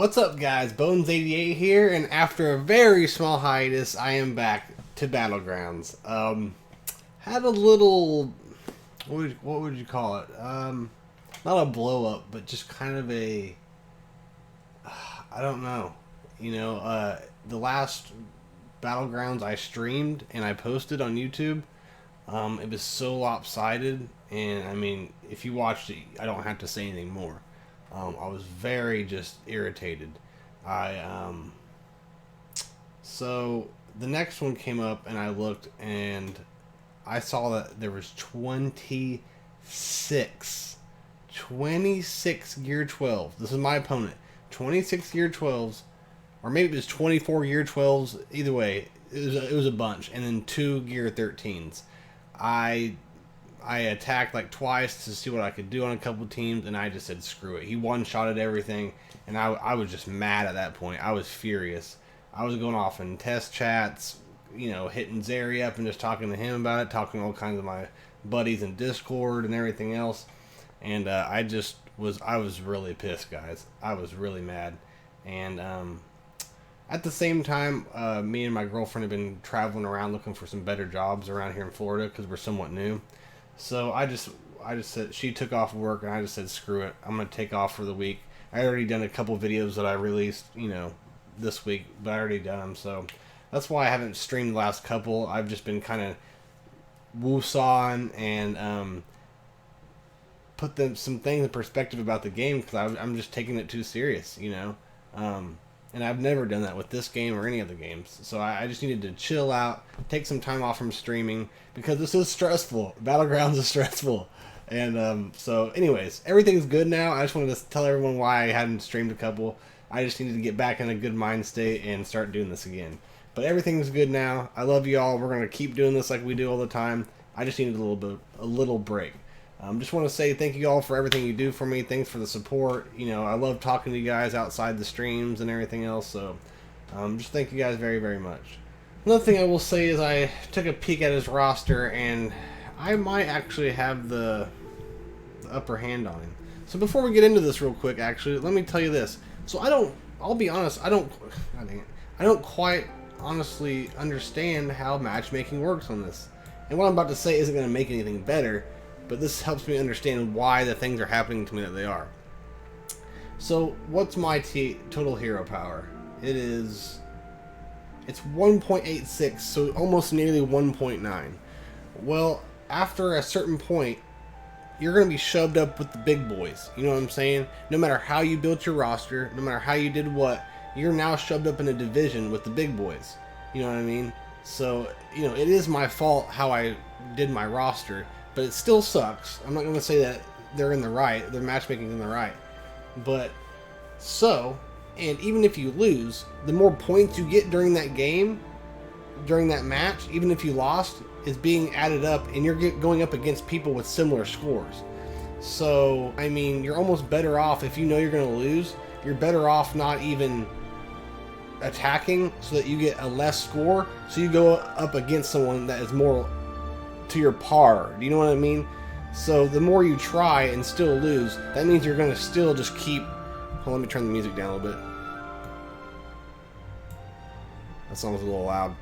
What's up, guys? Bones88 here, and after a very small hiatus, I am back to Battlegrounds. Had a little, what would you call it? Not a blow up, but just kind of a, I don't know. The last Battlegrounds I streamed and I posted on YouTube, it was so lopsided, and I mean, if you watched it, I don't have to say anything more. I was very just irritated. So the next one came up and I looked and I saw that there was 26 gear 12. This is my opponent. 26 gear 12s, or maybe it was 24 gear 12s. Either way, it was a bunch, and then 2 gear 13s. I attacked like twice to see what I could do on a couple teams, and I just said screw it. He one-shotted everything, and I was just mad at that point. I was furious. I was going off in test chats, hitting Zeri up and just talking to him about it, talking to all kinds of my buddies in Discord and everything else. And I was really pissed, guys. I was really mad. And at the same time, me and my girlfriend have been traveling around looking for some better jobs around here in Florida because we're somewhat new. So I just said, she took off work, and I just said, screw it. I'm going to take off for the week. I already done a couple videos that I released, this week, but I already done them. So that's why I haven't streamed the last couple. I've just been kind of woosawing and put some things in perspective about the game because I'm just taking it too serious, and I've never done that with this game or any other games. So I just needed to chill out, take some time off from streaming, because this is stressful. Battlegrounds is stressful. And so anyways, everything's good now. I just wanted to tell everyone why I hadn't streamed a couple. I just needed to get back in a good mind state and start doing this again. But everything's good now. I love you all. We're going to keep doing this like we do all the time. I just needed a little break. Just want to say thank you all for everything you do for me. Thanks for the support. I love talking to you guys outside the streams and everything else. So just thank you guys very, very much. Another thing I will say is I took a peek at his roster, and I might actually have the upper hand on him. So before we get into this real quick, actually, let me tell you this. So I'll be honest, I don't quite honestly understand how matchmaking works on this. And what I'm about to say isn't going to make anything better, but this helps me understand why the things are happening to me that they are. So, what's my total hero power? It's 1.86, so almost nearly 1.9. Well, after a certain point, you're going to be shoved up with the big boys. You know what I'm saying? No matter how you built your roster, no matter how you did what, you're now shoved up in a division with the big boys. You know what I mean? So, it is my fault how I did my roster, but it still sucks. I'm not going to say that they're in the right, their matchmaking's in the right. But, and even if you lose, the more points you get during that game, during that match, even if you lost, is being added up, and you're going up against people with similar scores. So, I mean, you're almost better off, if you know you're going to lose, you're better off not even attacking so that you get a less score, so you go up against someone that is more to your par. Do you know what I mean? So the more you try and still lose, that means you're going to still just keep... Hold on, let me turn the music down a little bit. That song's a little loud.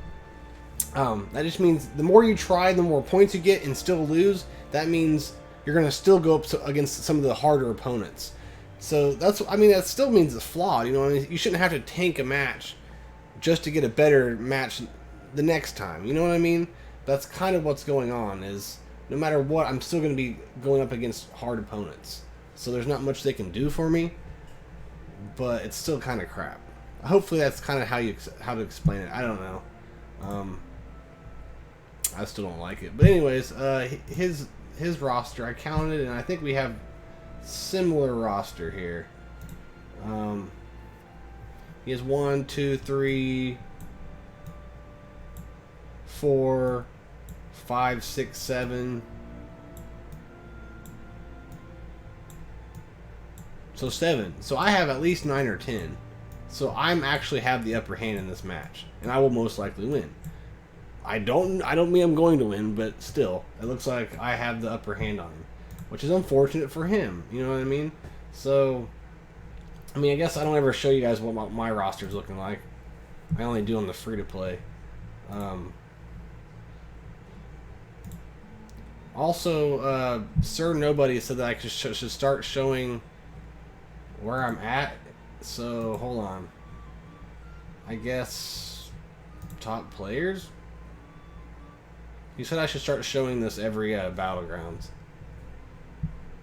That just means the more you try, the more points you get and still lose. That means you're going to still go up against some of the harder opponents. So that still means it's flawed. You know what I mean? You shouldn't have to tank a match just to get a better match the next time. You know what I mean? That's kind of what's going on, is no matter what, I'm still going to be going up against hard opponents. So there's not much they can do for me, but it's still kind of crap. Hopefully that's kind of how to explain it. I don't know. I still don't like it. But anyways, his roster, I counted, and I think we have similar roster here. He has 1, 2, 3, 4, 5, 6, 7. So 7. So I have at least 9 or 10. So I'm actually have the upper hand in this match, and I will most likely win. I don't mean I'm going to win, but still, it looks like I have the upper hand on him, which is unfortunate for him. You know what I mean? So I mean, I guess I don't ever show you guys what my roster's looking like. I only do on the free-to-play. Also, Sir Nobody said that I should start showing where I'm at. So, hold on. I guess top players? He said I should start showing this every Battlegrounds.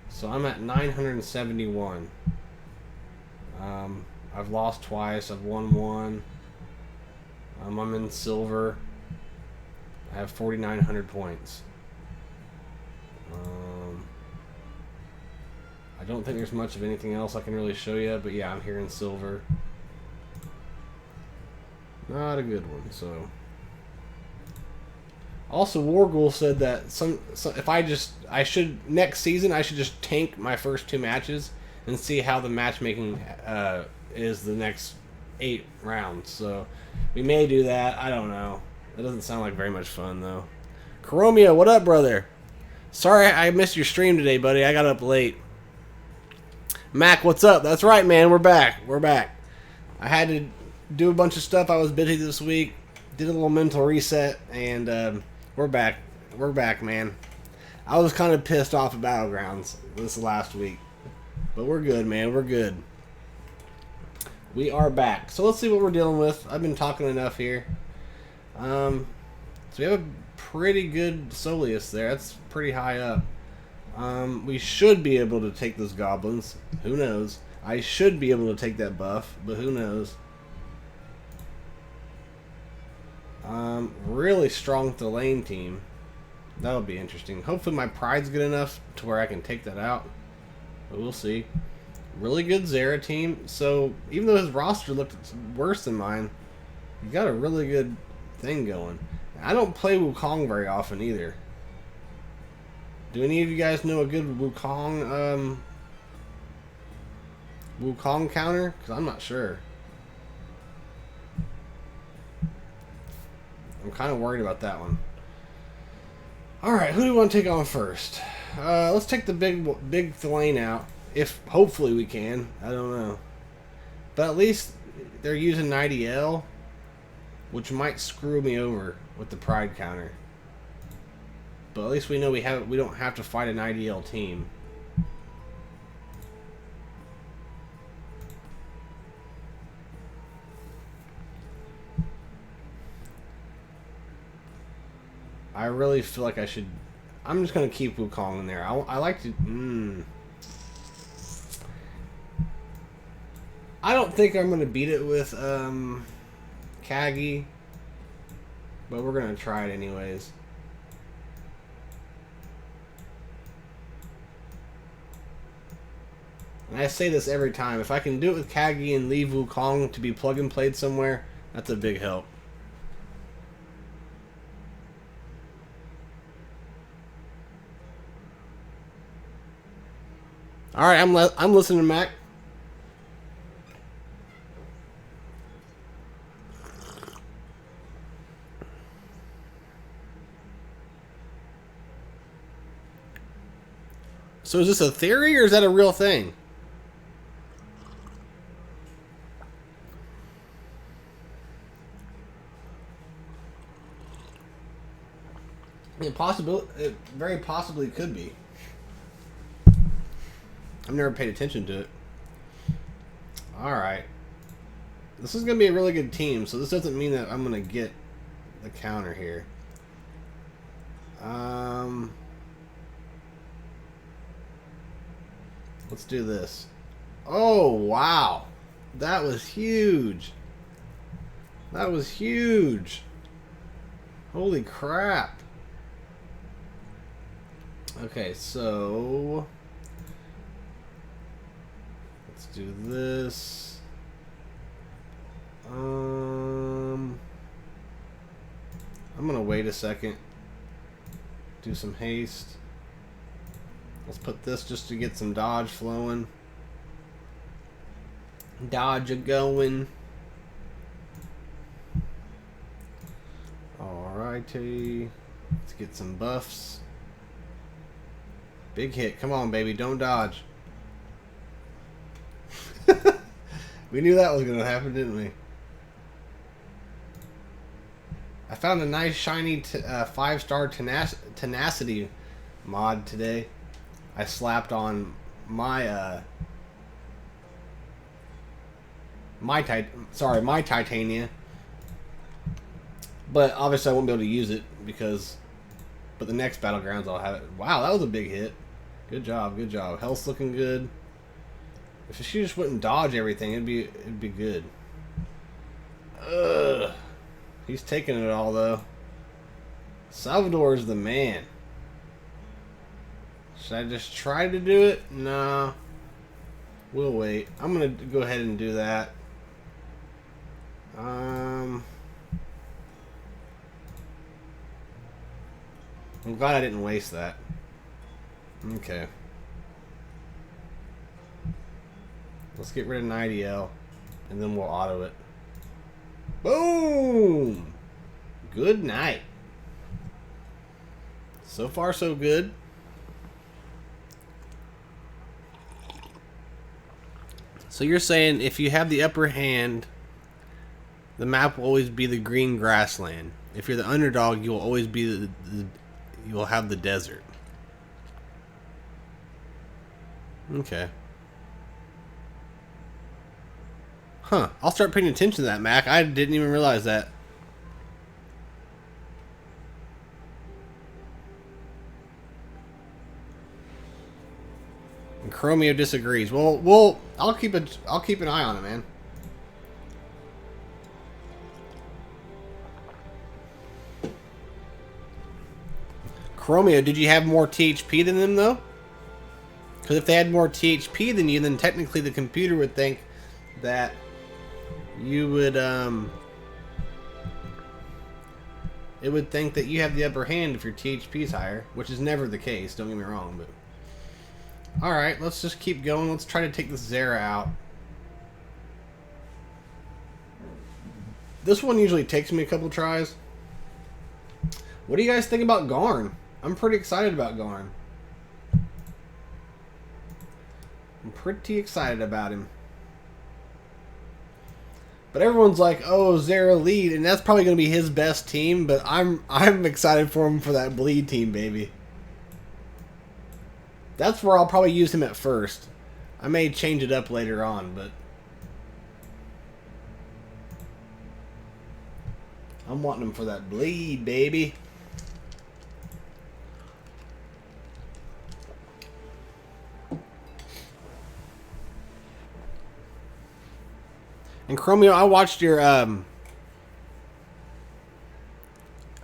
So I'm at 971. I've lost twice. I've won one. I'm in silver. I have 4,900 points. I don't think there's much of anything else I can really show you, but yeah, I'm here in silver. Not a good one, so. Also, Wargul said that if I should next season I should just tank my first 2 matches and see how the matchmaking is the next 8 rounds. So we may do that. I don't know. That doesn't sound like very much fun though. Coromia, what up, brother? Sorry I missed your stream today, buddy. I got up late. Mac, what's up? That's right, man. We're back. We're back. I had to do a bunch of stuff. I was busy this week. Did a little mental reset, and we're back. We're back, man. I was kind of pissed off at Battlegrounds this last week. But we're good, man. We're good. We are back. So let's see what we're dealing with. I've been talking enough here. So we have a pretty good Soleus there. That's pretty high up. We should be able to take those goblins. Who knows? I should be able to take that buff, but who knows? Really strong lane team. That'll be interesting. Hopefully my pride's good enough to where I can take that out. But we'll see. Really good Zera team. So even though his roster looked worse than mine, he got a really good thing going. I don't play Wukong very often either. Do any of you guys know a good Wukong counter? Because I'm not sure. I'm kind of worried about that one. Alright, who do we want to take on first? Let's take the big lane out. If hopefully we can. I don't know. But at least they're using 90L, which might screw me over with the pride counter. But at least we know we don't have to fight an IDL team. I really feel like I should. I'm just gonna keep Wukong in there. I like to. I don't think I'm gonna beat it with Kagi, but we're gonna try it anyways. And I say this every time. If I can do it with Kagi and leave Wukong to be plug and played somewhere, that's a big help. All right, I'm listening, Mac. So is this a theory or is that a real thing? It very possibly could be. I've never paid attention to it. Alright. This is going to be a really good team, so this doesn't mean that I'm going to get the counter here. Let's do this. Oh, wow. That was huge. That was huge. Holy crap. Okay, so let's do this. I'm gonna wait a second. Do some haste. Let's put this just to get some dodge flowing. Dodge a going. Alrighty. Let's get some buffs. Big hit. Come on, baby. Don't dodge. We knew that was going to happen, didn't we? I found a nice shiny 5-star tenacity mod today. I slapped on my my Titania, but obviously I won't be able to use it because. But the next Battlegrounds I'll have it. Wow, that was a big hit. Good job, good job. Health's looking good. If she just wouldn't dodge everything, it'd be good. Ugh. He's taking it all though. Salvador's the man. Should I just try to do it? No. We'll wait. I'm gonna go ahead and do that. I'm glad I didn't waste that. Okay. Let's get rid of an IDL, and then we'll auto it. Boom! Good night. So far, so good. So you're saying if you have the upper hand, the map will always be the green grassland. If you're the underdog, you'll always be you'll have the desert. Okay. Huh. I'll start paying attention to that, Mac. I didn't even realize that. And Chromio disagrees. Well, I'll keep an eye on it, man. Chromio, did you have more THP than them, though? Because if they had more THP than you, then technically the computer would think that you would, it would think that you have the upper hand if your THP is higher, which is never the case, don't get me wrong, but... Alright, let's just keep going. Let's try to take this Zera out. This one usually takes me a couple tries. What do you guys think about Garn? I'm pretty excited about Garn. I'm pretty excited about him. But everyone's like, oh, Zera lead, and that's probably going to be his best team, but I'm excited for him for that bleed team, baby. That's where I'll probably use him at first. I may change it up later on, but... I'm wanting him for that bleed, baby. And Chromio, I watched your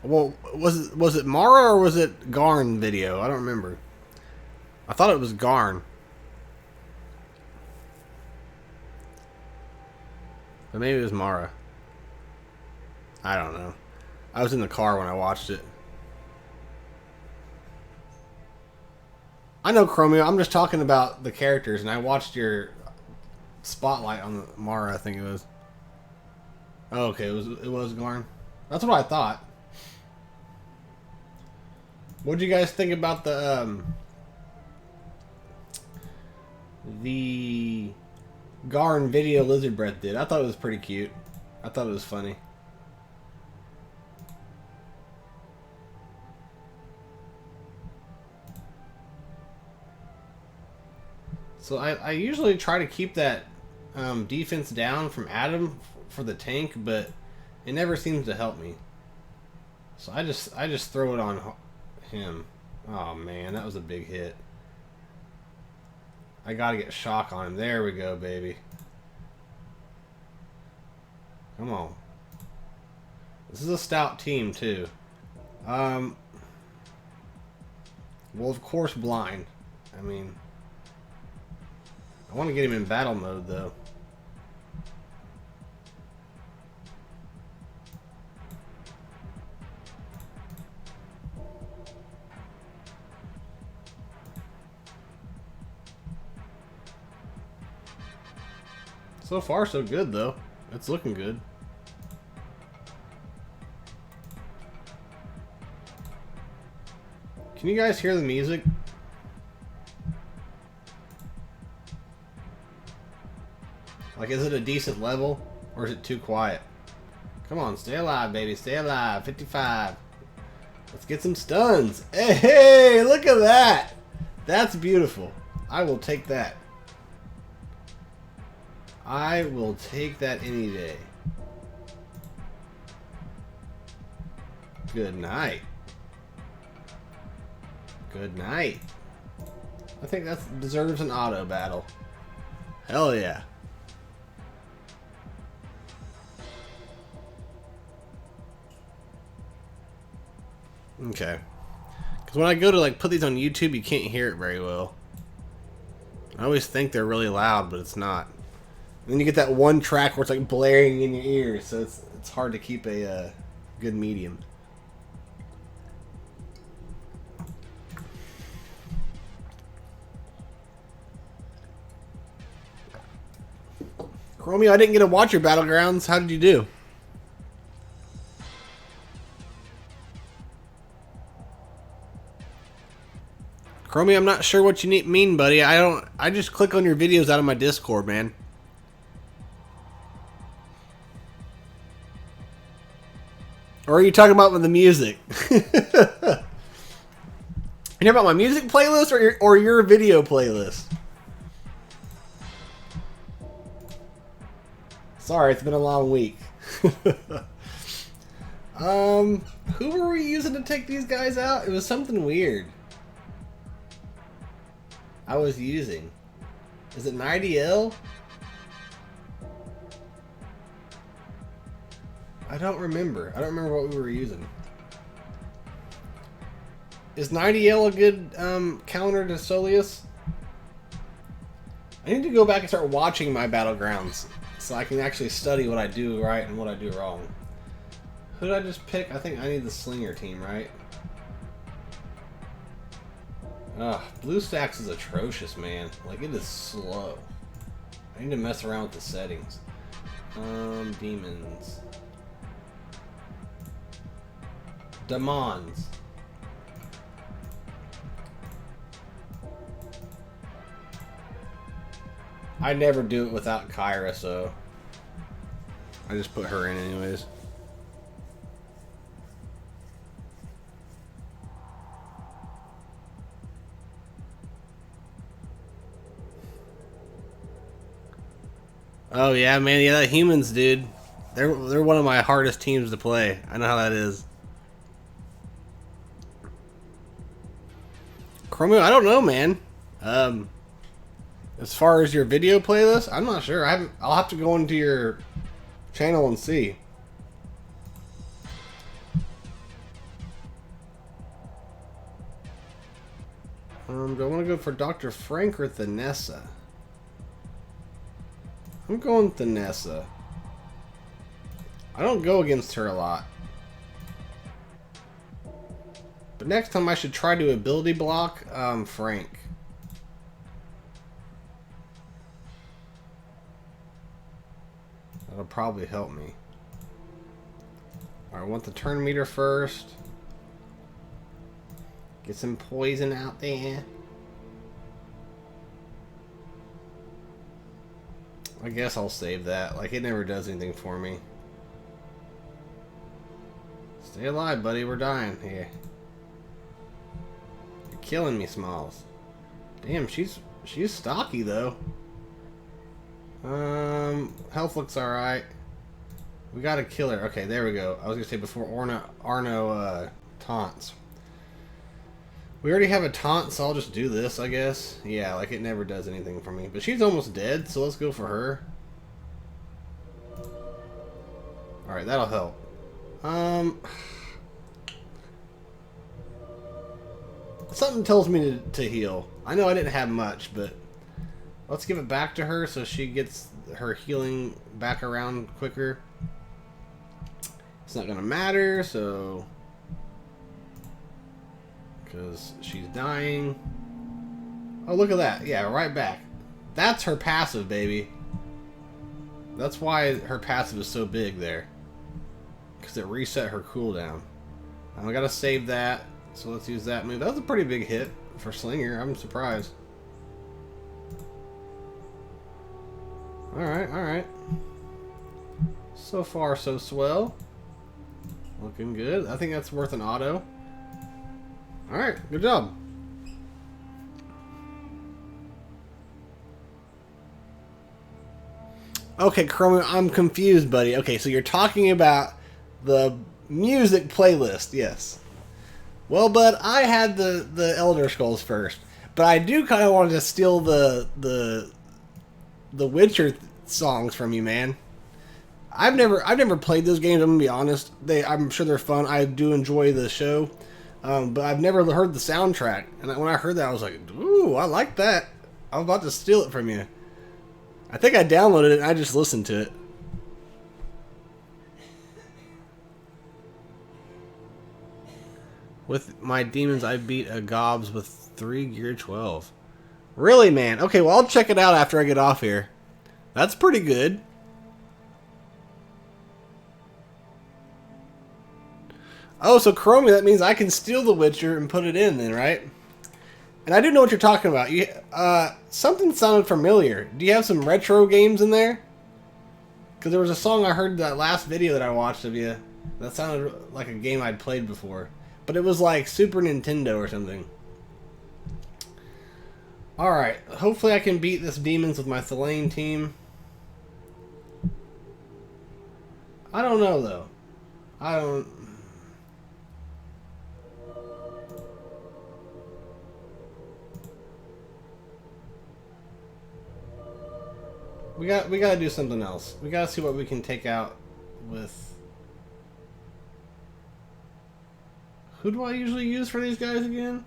well, was it Mara or was it Garn video? I don't remember. I thought it was Garn. But maybe it was Mara. I don't know. I was in the car when I watched it. I know Chromio. I'm just talking about the characters, and I watched your spotlight on the Mara, I think it was. Oh, okay, it was Garn. That's what I thought. What did you guys think about the Garn video Lizard Breath did? I thought it was pretty cute. I thought it was funny. So I usually try to keep that defense down from Adam for the tank, but it never seems to help me. So I just throw it on him. Oh man, that was a big hit. I gotta get shock on him. There we go, baby. Come on. This is a stout team too. Well, of course, blind. I mean, I want to get him in battle mode though. So far, so good, though. It's looking good. Can you guys hear the music? Like, is it a decent level? Or is it too quiet? Come on, stay alive, baby. Stay alive. 55. Let's get some stuns. Hey, look at that. That's beautiful. I will take that. I will take that any day. Good night. Good night. I think that deserves an auto battle. Hell yeah. Okay. Because when I go to like put these on YouTube, you can't hear it very well. I always think they're really loud, but it's not. And then you get that one track where it's like blaring in your ears, so it's hard to keep a good medium. Chromio, I didn't get to watch your Battlegrounds. How did you do? Chromie, I'm not sure what you mean, buddy. I just click on your videos out of my Discord, man. Or are you talking about with the music? You hear about my music playlist or your video playlist? Sorry, it's been a long week. Who were we using to take these guys out? It was something weird. I was using. Is it 90L? I don't remember. I don't remember what we were using. Is 90L a good counter to Soleus? I need to go back and start watching my Battlegrounds so I can actually study what I do right and what I do wrong. Who did I just pick? I think I need the Slinger team, right? Ugh, BlueStacks is atrocious, man. Like, it is slow. I need to mess around with the settings. Demons. Demons. I never do it without Kyra, so I just put her in anyways. Oh yeah, man, yeah, that humans, dude. They're one of my hardest teams to play. I know how that is. Chromio, I don't know, man. As far as your video playlist, I'm not sure. I'll have to go into your channel and see. Do I want to go for Dr. Frank or Thanessa? I'm going with Thanessa. I don't go against her a lot. But next time I should try to ability block Frank. That'll probably help me. Alright, I want the turn meter first. Get some poison out there. I guess I'll save that. Like, it never does anything for me. Stay alive, buddy. We're dying here. You're killing me, Smalls. Damn, she's stocky, though. Health looks alright. We gotta kill her. Okay, there we go. I was gonna say before Arno taunts. We already have a taunt, so I'll just do this, I guess. Yeah, like it never does anything for me. But she's almost dead, so let's go for her. Alright, that'll help. Something tells me to heal. I know I didn't have much, but let's give it back to her so she gets her healing back around quicker. It's not gonna matter, so... because she's dying. Oh, look at that. Yeah, right back. That's her passive, baby. That's why her passive is so big there. Because it reset her cooldown. I gotta save that. So let's use that move. That was a pretty big hit for Slinger. I'm surprised. Alright, alright. So far, so swell. Looking good. I think that's worth an auto. Alright, good job. Okay, Chrome, I'm confused, buddy. Okay, so you're talking about the music playlist, yes. Well, bud, I had the Elder Scrolls first, but I do kind of want to steal the Witcher songs from you, man. I've never played those games. I'm gonna be honest. I'm sure they're fun. I do enjoy the show, but I've never heard the soundtrack. And when I heard that, I was like, "Ooh, I like that." I'm about to steal it from you. I think I downloaded it and I just listened to it. With my demons, I beat a gobs with 3 gear 12. Really, man? Okay, well, I'll check it out after I get off here. That's pretty good. Oh, so Chromie, that means I can steal The Witcher and put it in then, right? And I do know what you're talking about. Something sounded familiar. Do you have some retro games in there? Because there was a song I heard that last video that I watched of you that sounded like a game I'd played before. But it was like Super Nintendo or something. Alright, hopefully I can beat this demons with my Thelane team. I don't know, though. I don't... We gotta do something else. We gotta see what we can take out with... Who do I usually use for these guys again?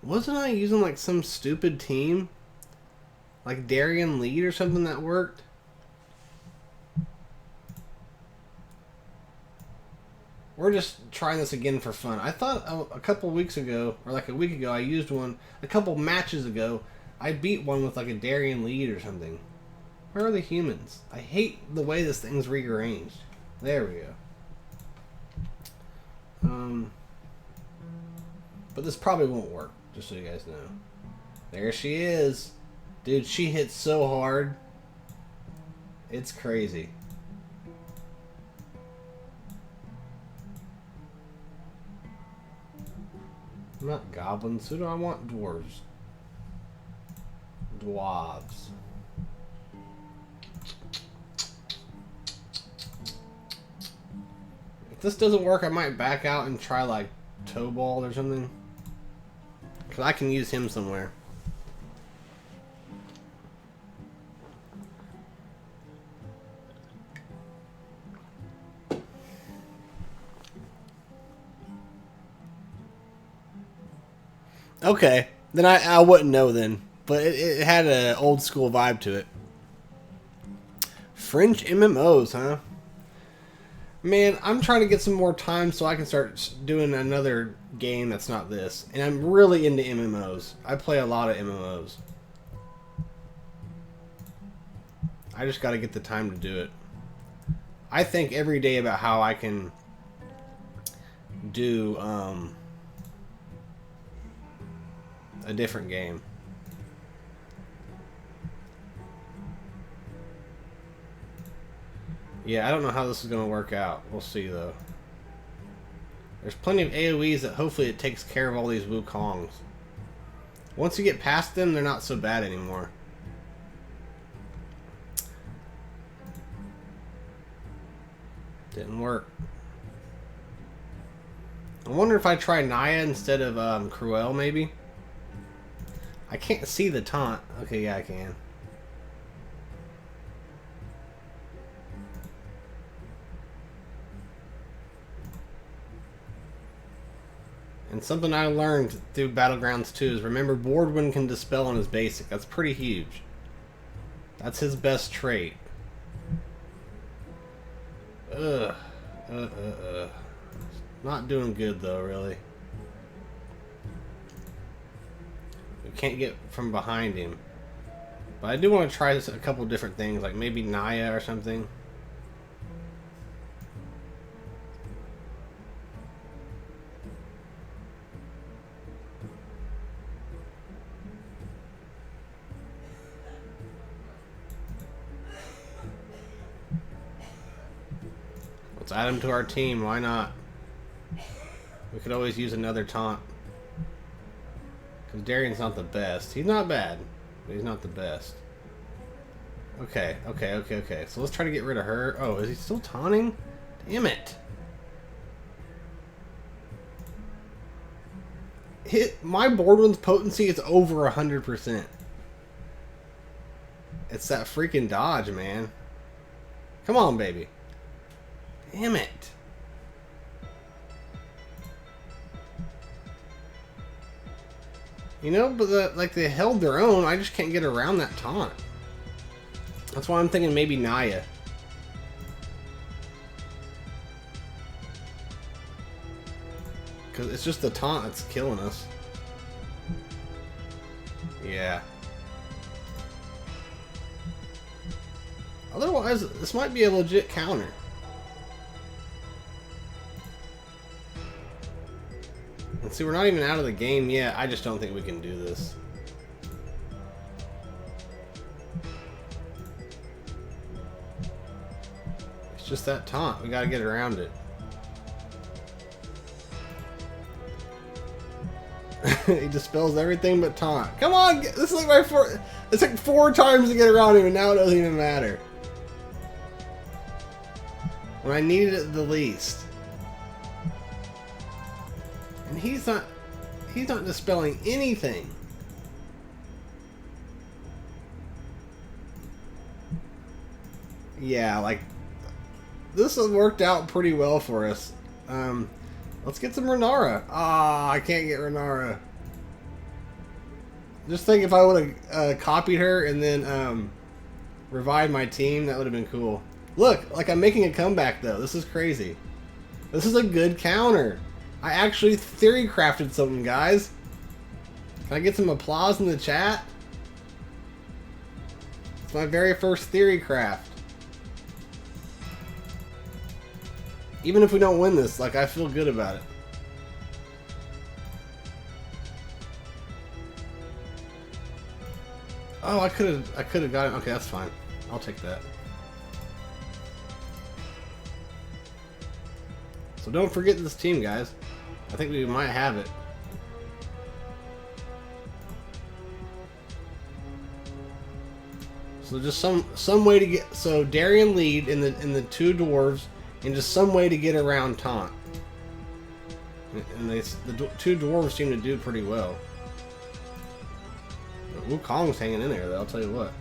Wasn't I using like some stupid team? Like Darien Lead or something that worked? We're just trying this again for fun. I thought a couple weeks ago, or like a week ago, I used one. A couple matches ago, I beat one with like a Darien Lead or something. Where are the humans? I hate the way this thing's rearranged. There we go. But this probably won't work, just so you guys know. There she is. Dude, she hits so hard. It's crazy. Not goblins. Who do I want? Dwarves. Dwarves. If this doesn't work, I might back out and try like Tobald or something. Because I can use him somewhere. Okay, then I wouldn't know then, but it had an old school vibe to it. French MMOs, huh? Man, I'm trying to get some more time so I can start doing another game that's not this. And I'm really into MMOs. I play a lot of MMOs. I just got to get the time to do it. I think every day about how I can do a different game. Yeah, I don't know how this is going to work out. We'll see, though. There's plenty of AoEs that hopefully it takes care of all these Wukongs. Once you get past them, they're not so bad anymore. Didn't work. I wonder if I try Naya instead of Cruel, maybe? I can't see the taunt. Okay, yeah, I can. And something I learned through Battlegrounds 2 is remember Boardwind can dispel on his basic. That's pretty huge. That's his best trait. Ugh. Not doing good though, really. We can't get from behind him. But I do want to try this a couple different things, like maybe Naya or something. Let's add him to our team. Why not? We could always use another taunt. Because Darian's not the best. He's not bad, but he's not the best. Okay. So let's try to get rid of her. Oh, is he still taunting? Damn it. My board one's potency is over 100%. It's that freaking dodge, man. Come on, baby. Damn it. You know, but like they held their own. I just can't get around that taunt. That's why I'm thinking maybe Naya. Because it's just the taunt that's killing us. Yeah. Otherwise, this might be a legit counter. And see, we're not even out of the game yet. I just don't think we can do this. It's just that taunt. We gotta get around it. He dispels everything but taunt. Come on! This is like my four... It's like 4 times to get around him, and now it doesn't even matter. When I needed it the least. And he's not dispelling anything. Yeah, like this has worked out pretty well for us. Let's get some Renara. Ah, I can't get Renara. Just think if I would have copied her and then revived my team, that would have been cool. Look, like I'm making a comeback though. This is crazy. This is a good counter. I actually theory crafted something, guys. Can I get some applause in the chat? It's my very first theory craft. Even if we don't win this, like I feel good about it. Oh, I could have got it. Okay, that's fine. I'll take that. So don't forget this team, guys. I think we might have it. So just some way to get, so Darian lead in the 2 dwarves, and just some way to get around taunt. And the 2 dwarves seem to do pretty well. But Wukong's hanging in there, though, I'll tell you what.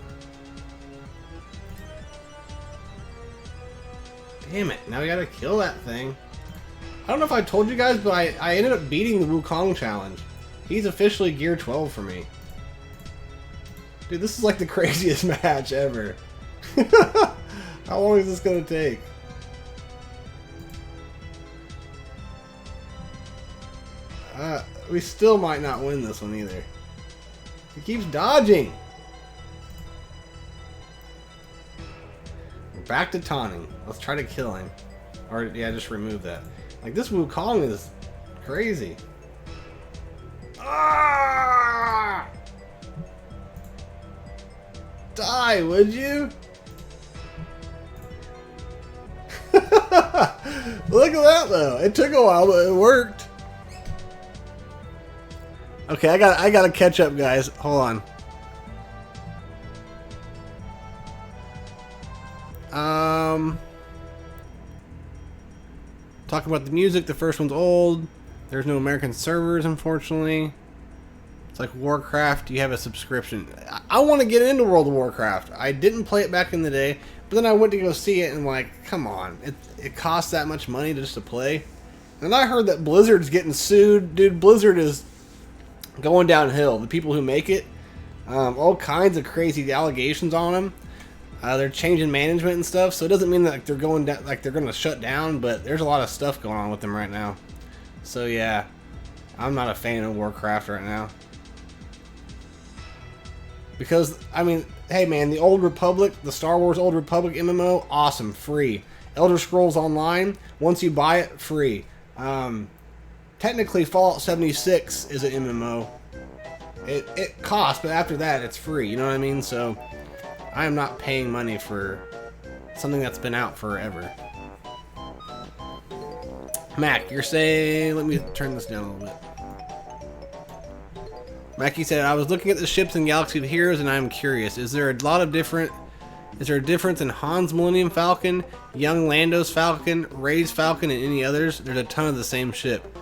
Damn it! Now we gotta kill that thing. I don't know if I told you guys, but I ended up beating the Wukong challenge. He's officially gear 12 for me. Dude, this is like the craziest match ever. How long is this gonna take? We still might not win this one either. He keeps dodging. We're back to taunting. Let's try to kill him. Or, yeah, just remove that. Like, this Wukong is crazy. Ah! Die, would you? Look at that, though. It took a while, but it worked. Okay, I gotta catch up, guys. Hold on. Talking about the music, the first one's old. There's no American servers, unfortunately. It's like Warcraft, you have a subscription. I want to get into World of Warcraft. I didn't play it back in the day, but then I went to go see it and like, come on. It costs that much money just to play. And I heard that Blizzard's getting sued. Dude, Blizzard is going downhill. The people who make it, all kinds of crazy allegations on them. They're changing management and stuff, so it doesn't mean that like, they're going down, like they're going to shut down, but there's a lot of stuff going on with them right now. So yeah, I'm not a fan of Warcraft right now. Because, I mean, hey man, the Old Republic, the Star Wars Old Republic MMO, awesome, free. Elder Scrolls Online, once you buy it, free. Technically, Fallout 76 is an MMO. It costs, but after that, it's free, you know what I mean? So, I am not paying money for something that's been out forever. Mac, you're saying... Let me turn this down a little bit. Mackie said, I was looking at the ships in Galaxy of Heroes and I'm curious. Is there a difference in Han's Millennium Falcon, young Lando's Falcon, Rey's Falcon, and any others? There's a ton of the same ship.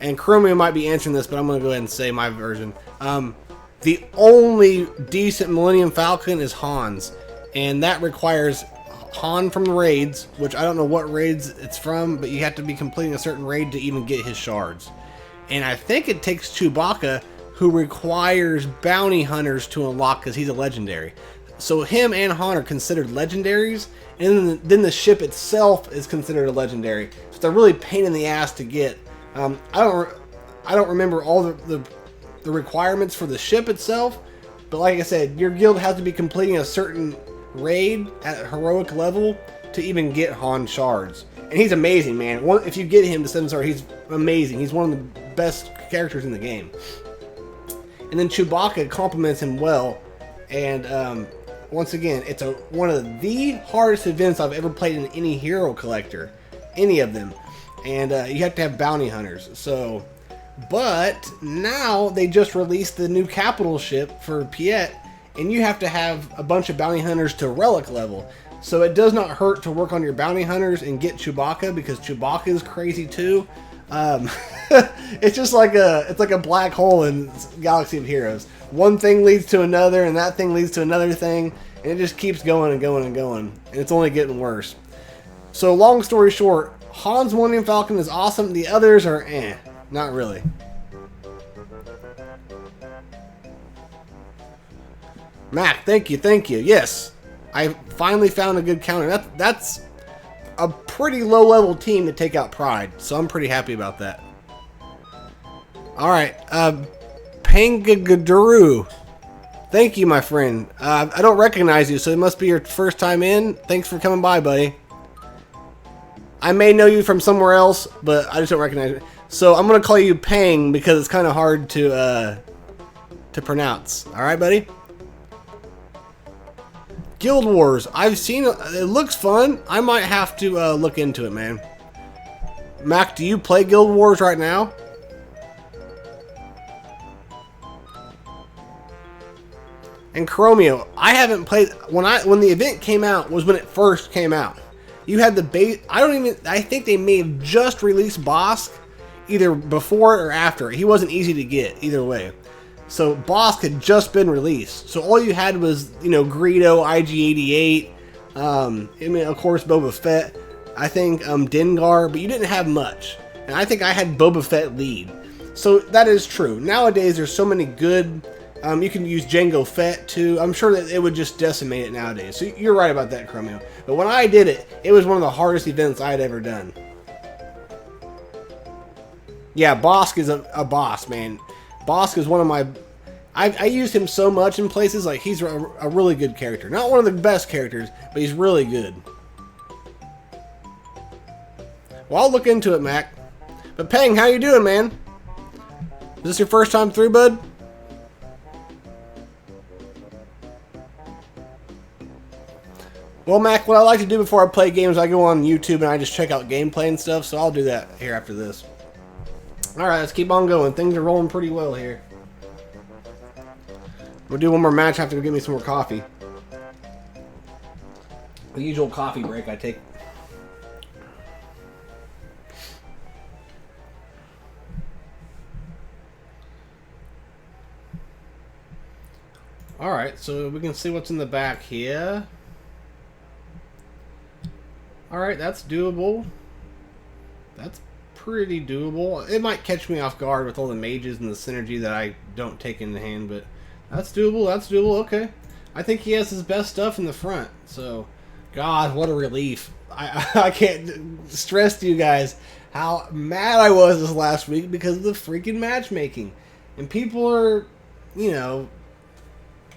And Chromio might be answering this, but I'm going to go ahead and say my version. The only decent Millennium Falcon is Han's. And that requires Han from the raids, which I don't know what raids it's from, but you have to be completing a certain raid to even get his shards. And I think it takes Chewbacca, who requires bounty hunters to unlock because he's a legendary. So him and Han are considered legendaries, and then the ship itself is considered a legendary. So they're really pain in the ass to get. I don't remember all the requirements for the ship itself, but like I said, your guild has to be completing a certain raid at heroic level to even get Han shards. And he's amazing, man. If you get him to 7-star, he's amazing. He's one of the best characters in the game. And then Chewbacca complements him well. And once again, it's one of the hardest events I've ever played in any hero collector. Any of them. And you have to have bounty hunters. So, but now they just released the new capital ship for Piet. And you have to have a bunch of bounty hunters to relic level. So it does not hurt to work on your bounty hunters and get Chewbacca, because Chewbacca is crazy too. It's just like a black hole in Galaxy of Heroes. One thing leads to another, and that thing leads to another thing, and it just keeps going and going and going, and it's only getting worse. So long story short, Han's Millennium Falcon is awesome. The others are not really. Mac, thank you. Yes, I finally found a good counter. That's a pretty low-level team to take out Pride, so I'm pretty happy about that. Alright, Pangagaduru. Thank you, my friend. I don't recognize you, so it must be your first time in. Thanks for coming by, buddy. I may know you from somewhere else, but I just don't recognize you. So I'm going to call you Pang because it's kind of hard to pronounce. Alright, buddy? Guild Wars. I've seen it. It looks fun. I might have to look into it, man. Mac, do you play Guild Wars right now? And Chromio, I haven't played. When the event came out was when it first came out. You had the base. I think they may have just released Bosk either before or after. He wasn't easy to get either way. So Bosk had just been released. So all you had was, Greedo, IG-88, of course Boba Fett, I think Dengar, but you didn't have much. And I think I had Boba Fett lead. So that is true. Nowadays there's so many good, you can use Jango Fett too. I'm sure that it would just decimate it nowadays. So you're right about that, Chromio. But when I did it, it was one of the hardest events I had ever done. Yeah, Bosk is a boss, man. Bosk is one of my... I used him so much in places, like he's a really good character. Not one of the best characters, but he's really good. Well, I'll look into it, Mac. But Peng, how you doing, man? Is this your first time through, bud? Well, Mac, what I like to do before I play games, I go on YouTube and I just check out gameplay and stuff, so I'll do that here after this. Alright, let's keep on going. Things are rolling pretty well here. We'll do one more match. I have to go get me some more coffee. The usual coffee break I take. Alright, so we can see what's in the back here. Alright, that's doable. That's pretty doable. It might catch me off guard with all the mages and the synergy that I don't take in the hand, but that's doable. That's doable. Okay. I think he has his best stuff in the front. So, God, what a relief. I can't stress to you guys how mad I was this last week because of the freaking matchmaking. And people are,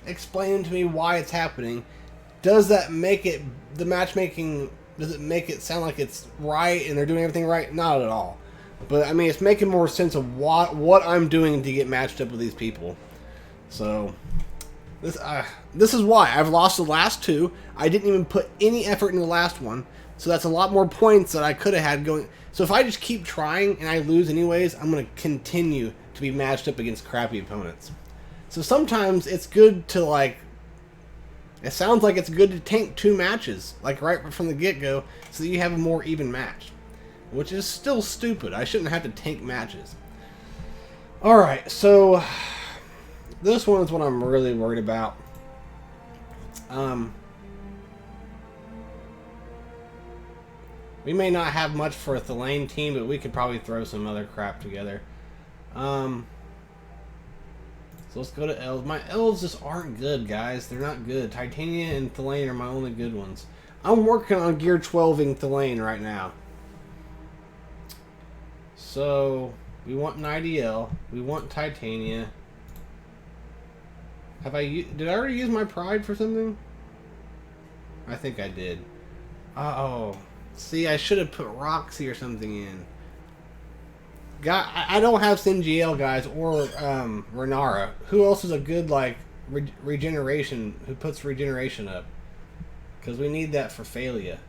explaining to me why it's happening. Does that make it, the matchmaking, does it make it sound like it's right and they're doing everything right? Not at all. But, I mean, it's making more sense of what I'm doing to get matched up with these people. So, this is why. I've lost the last two. I didn't even put any effort in the last one. So that's a lot more points that I could have had going. So if I just keep trying and I lose anyways, I'm going to continue to be matched up against crappy opponents. So sometimes it's good to, like, it sounds like it's good to tank 2 matches, like right from the get-go, so that you have a more even match. Which is still stupid. I shouldn't have to tank matches. Alright, so this one is what I'm really worried about. We may not have much for a Thalane team, but we could probably throw some other crap together. So let's go to elves. My elves just aren't good, guys. They're not good. Titania and Thalane are my only good ones. I'm working on gear 12ing Thalane right now. So we want an IDL. We want Titania. Did I already use my pride for something? I think I did. Uh-oh. See, I should have put Roxy or something in. I don't have Singiel, guys, or Renara. Who else is a good, like, regeneration, who puts regeneration up? Because we need that for Phalia.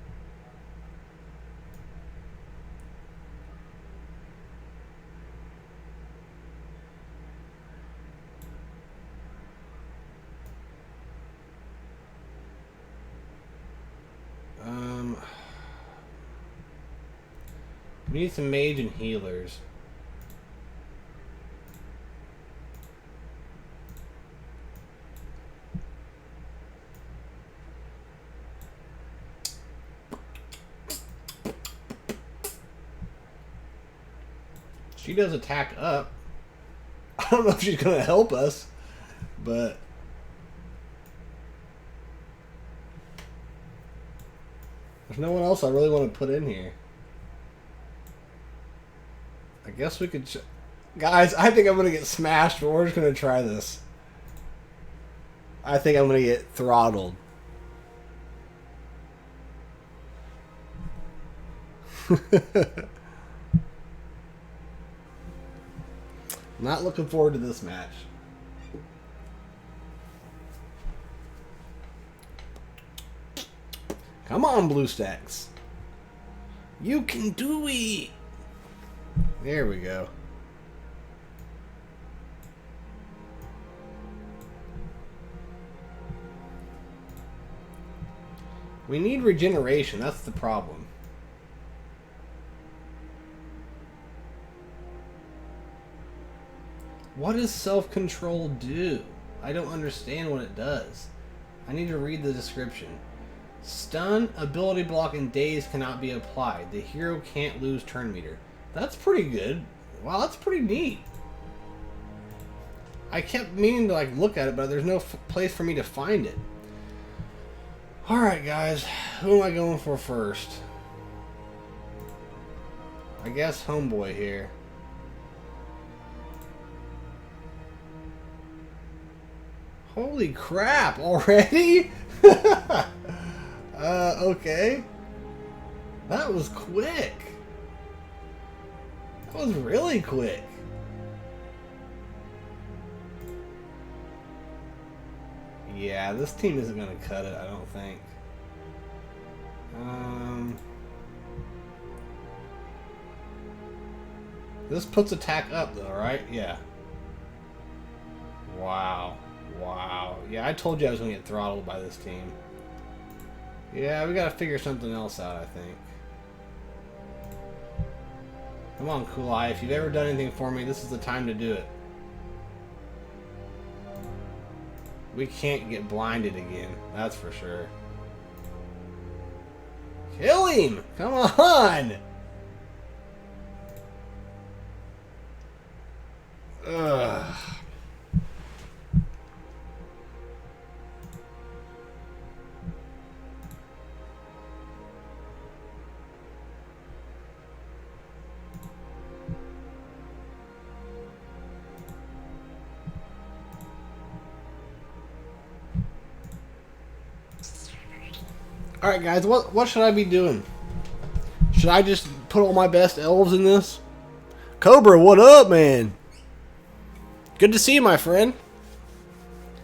We need some mage and healers. She does attack up. I don't know if she's going to help us, but there's no one else I really want to put in here. I guess we could... Guys, I think I'm going to get smashed, but we're just going to try this. I think I'm going to get throttled. Not looking forward to this match. Come on, BlueStacks. You can do it. There we go. We need regeneration. That's the problem. What does self-control do? I don't understand what it does. I need to read the description. Stun, ability block, and daze cannot be applied. The hero can't lose turn meter. That's pretty good. Wow, that's pretty neat. I kept meaning to, like, look at it, but there's no place for me to find it. Alright, guys. Who am I going for first? I guess Homeboy here. Holy crap, already? Okay. That was quick. That was really quick. Yeah, this team isn't going to cut it, I don't think. This puts attack up, though, right? Yeah. Wow. Wow. Yeah, I told you I was going to get throttled by this team. Yeah, we got to figure something else out, I think. Come on, Cool Eye. If you've ever done anything for me, this is the time to do it. We can't get blinded again. That's for sure. Kill him! Come on! Ugh. Alright guys, what should I be doing? Should I just put all my best elves in this? Cobra, what up, man? Good to see you, my friend.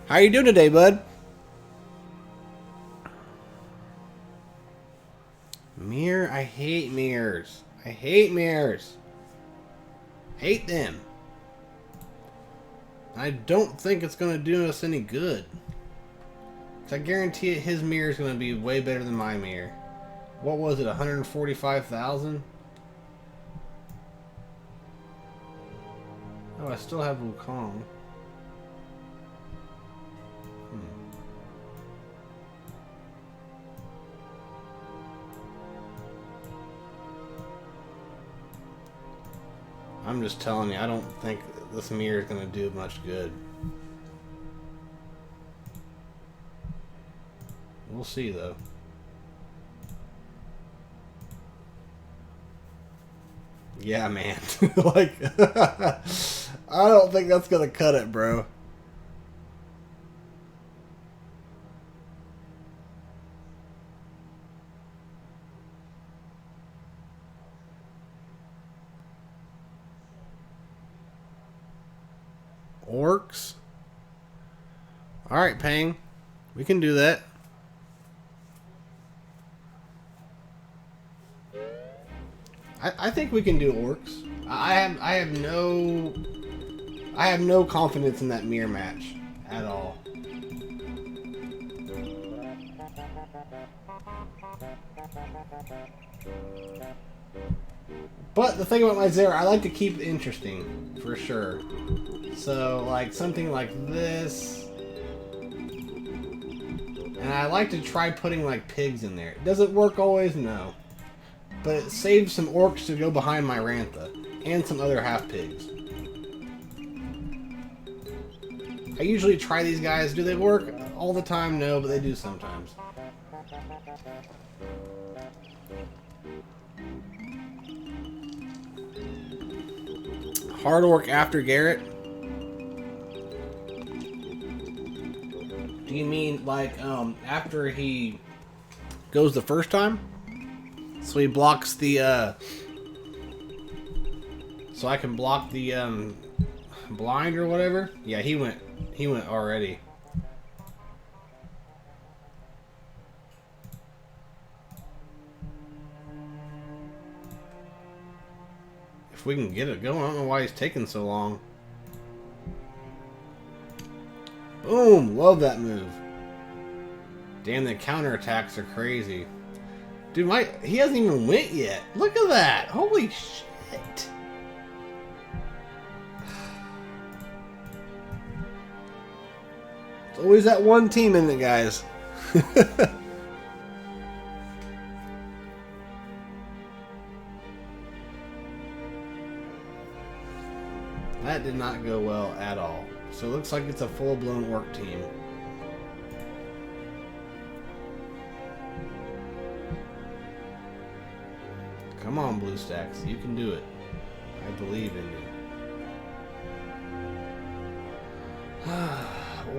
How you doing today, bud? Mirror? I hate mirrors. I hate mirrors. Hate them. I don't think it's going to do us any good. I guarantee it, his mirror is going to be way better than my mirror. What was it, 145,000? Oh, I still have Wukong. I'm just telling you, I don't think this mirror is going to do much good. We'll see, though. Yeah, man. Like, I don't think that's going to cut it, bro. Orcs? Alright, Pang. We can do that. I think we can do orcs. I have no confidence in that mirror match at all. But the thing about my Zera, I like to keep it interesting, for sure. So, like, something like this. And I like to try putting, like, pigs in there. Does it work always? No. But it saves some orcs to go behind my Rantha. And some other half-pigs. I usually try these guys. Do they work all the time? No, but they do sometimes. Hard orc after Garrett? Do you mean, like, after he goes the first time? So he blocks the, so I can block the, blind or whatever? Yeah, he went already. If we can get it going, I don't know why he's taking so long. Boom! Love that move. Damn, the counterattacks are crazy. Dude, he hasn't even went yet. Look at that! Holy shit! It's always that one team in it, guys. That did not go well at all. So it looks like it's a full-blown orc team. Come on, BlueStacks. You can do it. I believe in you.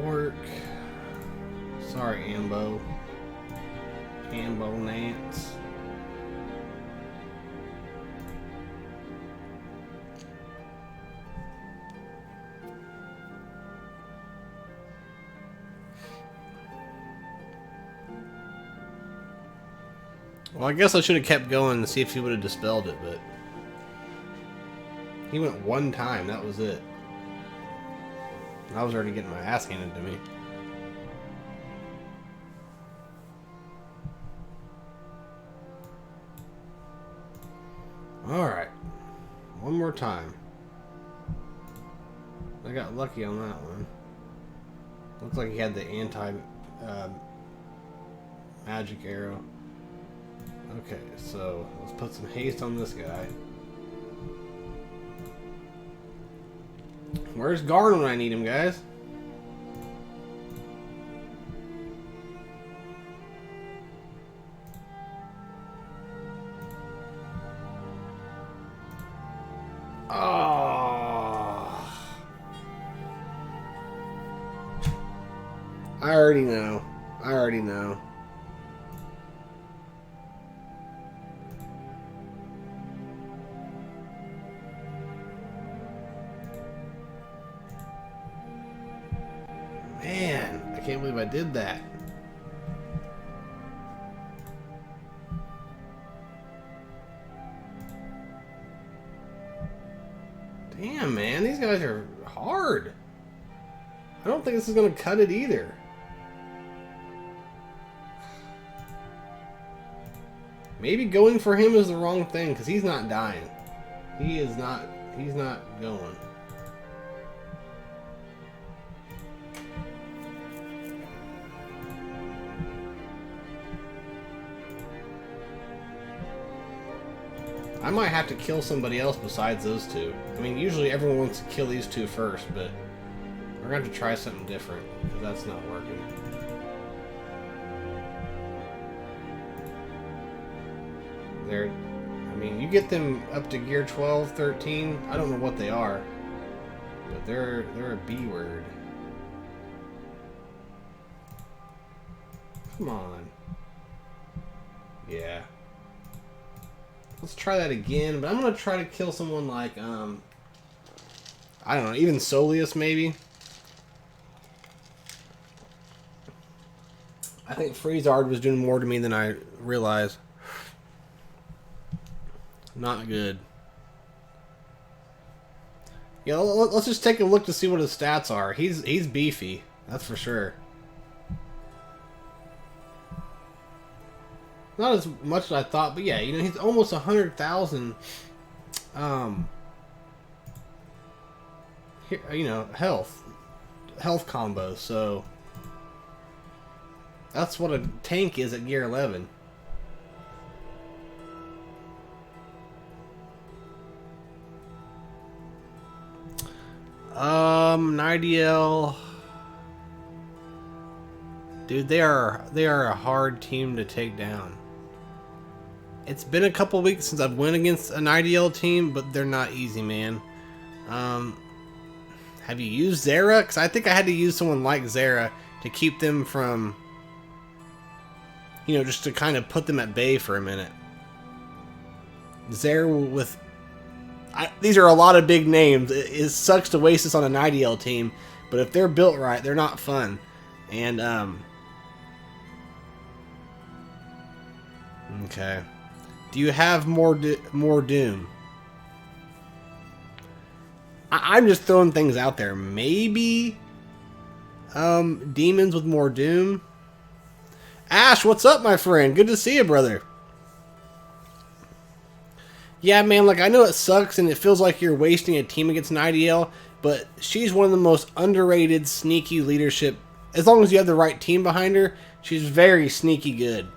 Orc. Sorry, Ambo. Ambo Nance. Well, I guess I should have kept going to see if he would have dispelled it, but he went one time, that was it. I was already getting my ass handed to me. Alright. One more time. I got lucky on that one. Looks like he had the anti-magic arrow. Okay, so let's put some haste on this guy. Where's Garn when I need him, guys? Oh. I already know. I already know. Man, I can't believe I did that. Damn, man, these guys are hard. I don't think this is going to cut it either. Maybe going for him is the wrong thing, because he's not dying. He is not, he's not going. I might have to kill somebody else besides those two. I mean, usually everyone wants to kill these two first, but we're going to have to try something different, because that's not working. They're, I mean, you get them up to gear 12, 13, I don't know what they are, but they're a B word. Come on. Yeah. Let's try that again, but I'm going to try to kill someone like, I don't know, even Soleus maybe. I think Freezard was doing more to me than I realized. Not good. Yeah, let's just take a look to see what his stats are. He's beefy, that's for sure. Not as much as I thought, but yeah, you know, he's almost 100,000, you know, health combos, so that's what a tank is at gear 11. Nidiel. Dude, they are a hard team to take down. It's been a couple weeks since I've went against an IDL team, but they're not easy, man. Have you used Zera? Because I think I had to use someone like Zera to keep them from, you know, just to kind of put them at bay for a minute. Zera with... these are a lot of big names. It sucks to waste this on an IDL team, but if they're built right, they're not fun. And, okay. Do you have more Doom? I'm just throwing things out there. Maybe demons with more Doom. Ash, what's up, my friend? Good to see you, brother. Yeah, man, like, I know it sucks and it feels like you're wasting a team against an IDL, but she's one of the most underrated, sneaky leadership. As long as you have the right team behind her, she's very sneaky good.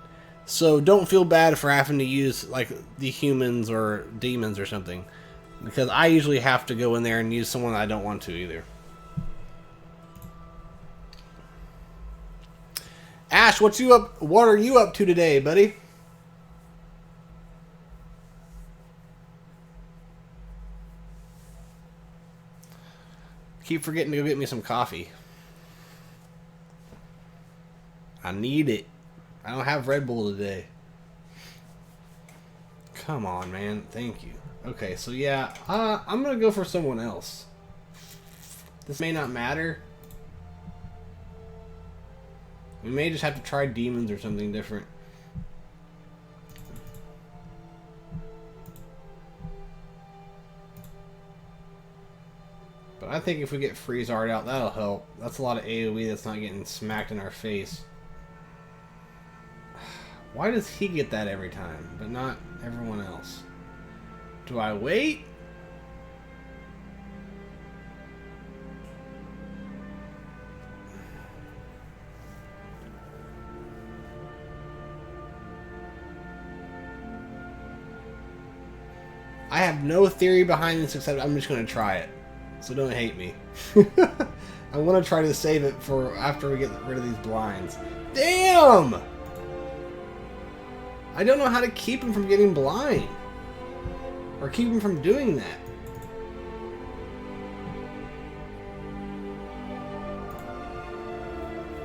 So don't feel bad for having to use, like, the humans or demons or something. Because I usually have to go in there and use someone I don't want to either. Ash, what are you up to today, buddy? Keep forgetting to go get me some coffee. I need it. I don't have Red Bull today. Come on, man. Thank you. Okay, so yeah, I'm going to go for someone else. This may not matter. We may just have to try demons or something different. But I think if we get Freezard out, that'll help. That's a lot of AoE that's not getting smacked in our face. Why does he get that every time, but not everyone else? Do I wait? I have no theory behind this except I'm just going to try it. So don't hate me. I want to try to save it for after we get rid of these blinds. Damn! I don't know how to keep him from getting blind. Or keep him from doing that.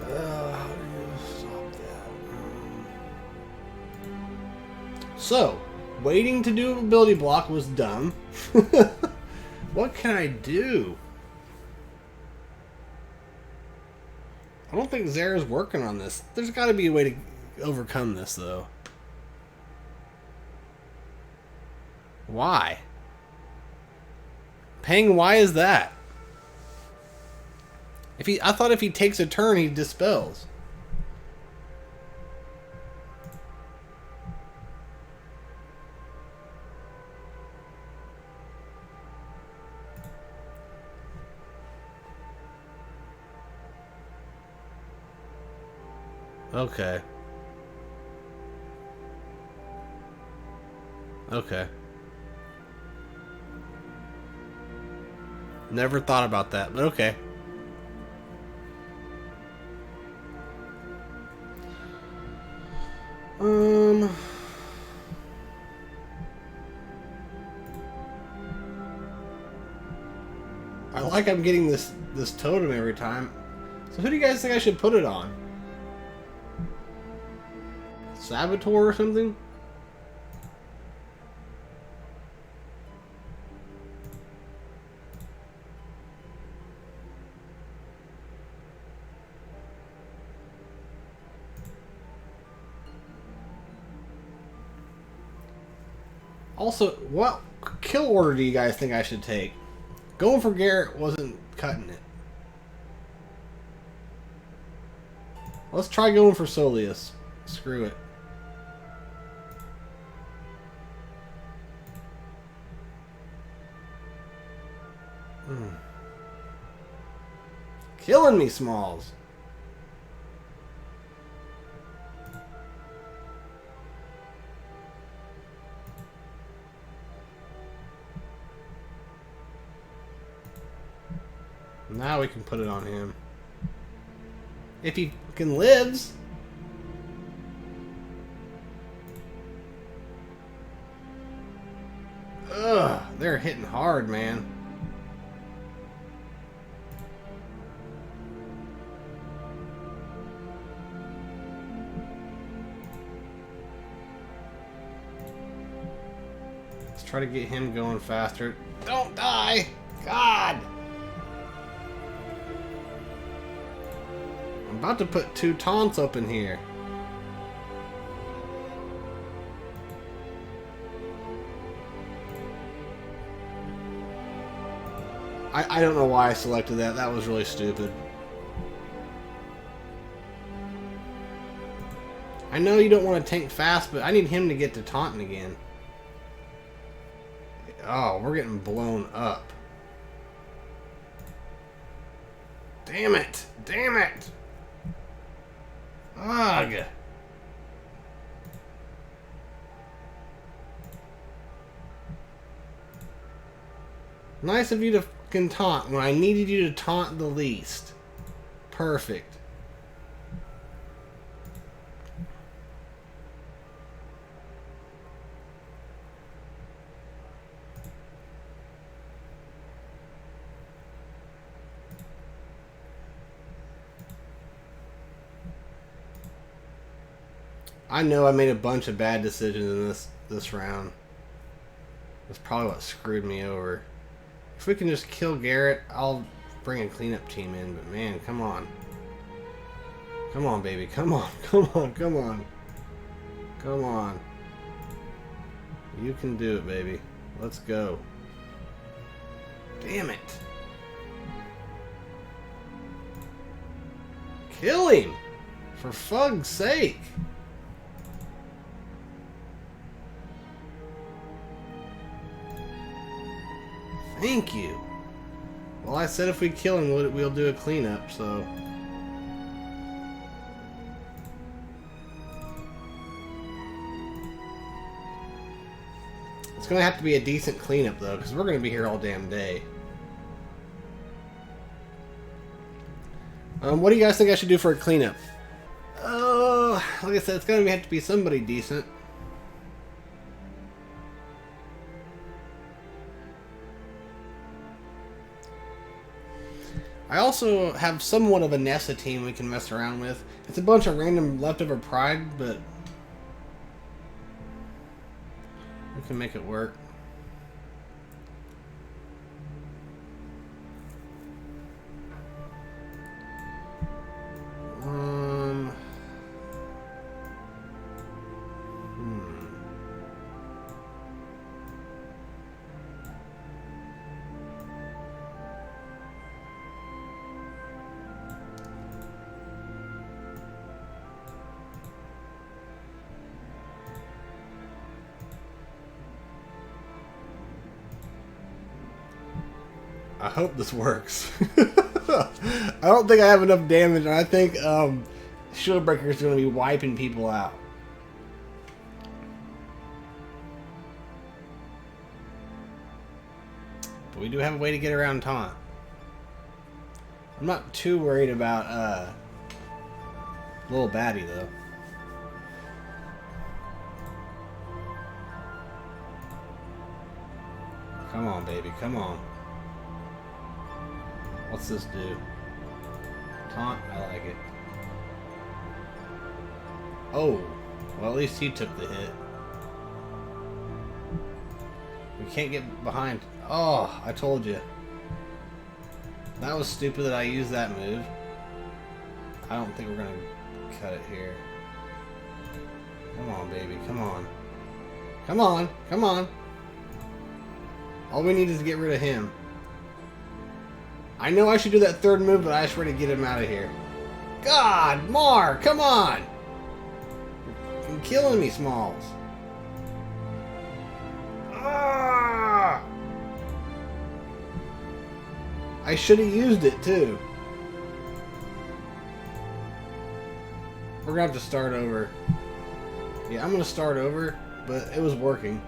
How do you stop that? So, waiting to do ability block was dumb. What can I do? I don't think Zera's working on this. There's got to be a way to overcome this, though. Why? Pang, why is that? I thought if he takes a turn, he dispels. Okay. Okay. Never thought about that, but okay. I like I'm getting this totem every time. So who do you guys think I should put it on? Saboteur or something? Also, what kill order do you guys think I should take? Going for Garrett wasn't cutting it. Let's try going for Soleus. Screw it. Killing me, Smalls. Now we can put it on him. If he fucking lives. Ugh, they're hitting hard, man. Let's try to get him going faster. Don't die! God! I'm about to put 2 taunts up in here. I don't know why I selected that. That was really stupid. I know you don't want to tank fast, but I need him to get to taunting again. Oh, we're getting blown up. Damn it! Damn it! Ugh! Nice of you to fucking taunt when I needed you to taunt the least. Perfect. I know I made a bunch of bad decisions in this round. That's probably what screwed me over. If we can just kill Garrett, I'll bring a cleanup team in, but man, come on. Come on, baby. Come on. Come on. Come on. Come on. You can do it, baby. Let's go. Damn it. Kill him! For fug's sake. Thank you. Well, I said if we kill him, we'll do a cleanup, so... It's going to have to be a decent cleanup, though, because we're going to be here all damn day. What do you guys think I should do for a cleanup? Like I said, it's going to have to be somebody decent. I also have somewhat of a Nessa team we can mess around with. It's a bunch of random leftover pride, but we can make it work. I hope this works. I don't think I have enough damage, and I think Shieldbreaker is going to be wiping people out. But we do have a way to get around taunt. I'm not too worried about little baddie though. Come on, baby, come on. What's this do? Taunt? I like it. Oh, well at least he took the hit. We can't get behind. Oh, I told you. That was stupid that I used that move. I don't think we're gonna cut it here. Come on, baby, come on. Come on, come on. All we need is to get rid of him. I know I should do that third move, but I just want to get him out of here. God, Mar, come on! You're killing me, Smalls. Ah! I should have used it too. We're gonna have to start over. Yeah, I'm gonna start over, but it was working.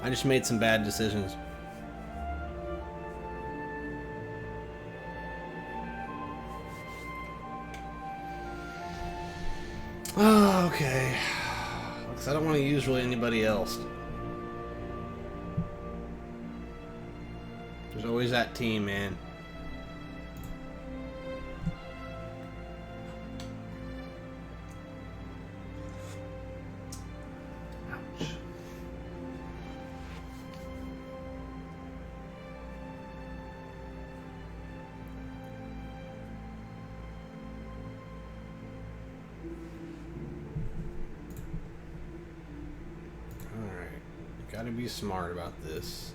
I just made some bad decisions. Oh, okay. Because I don't want to use really anybody else. There's always that team, man. Ouch. Alright. Gotta be smart about this.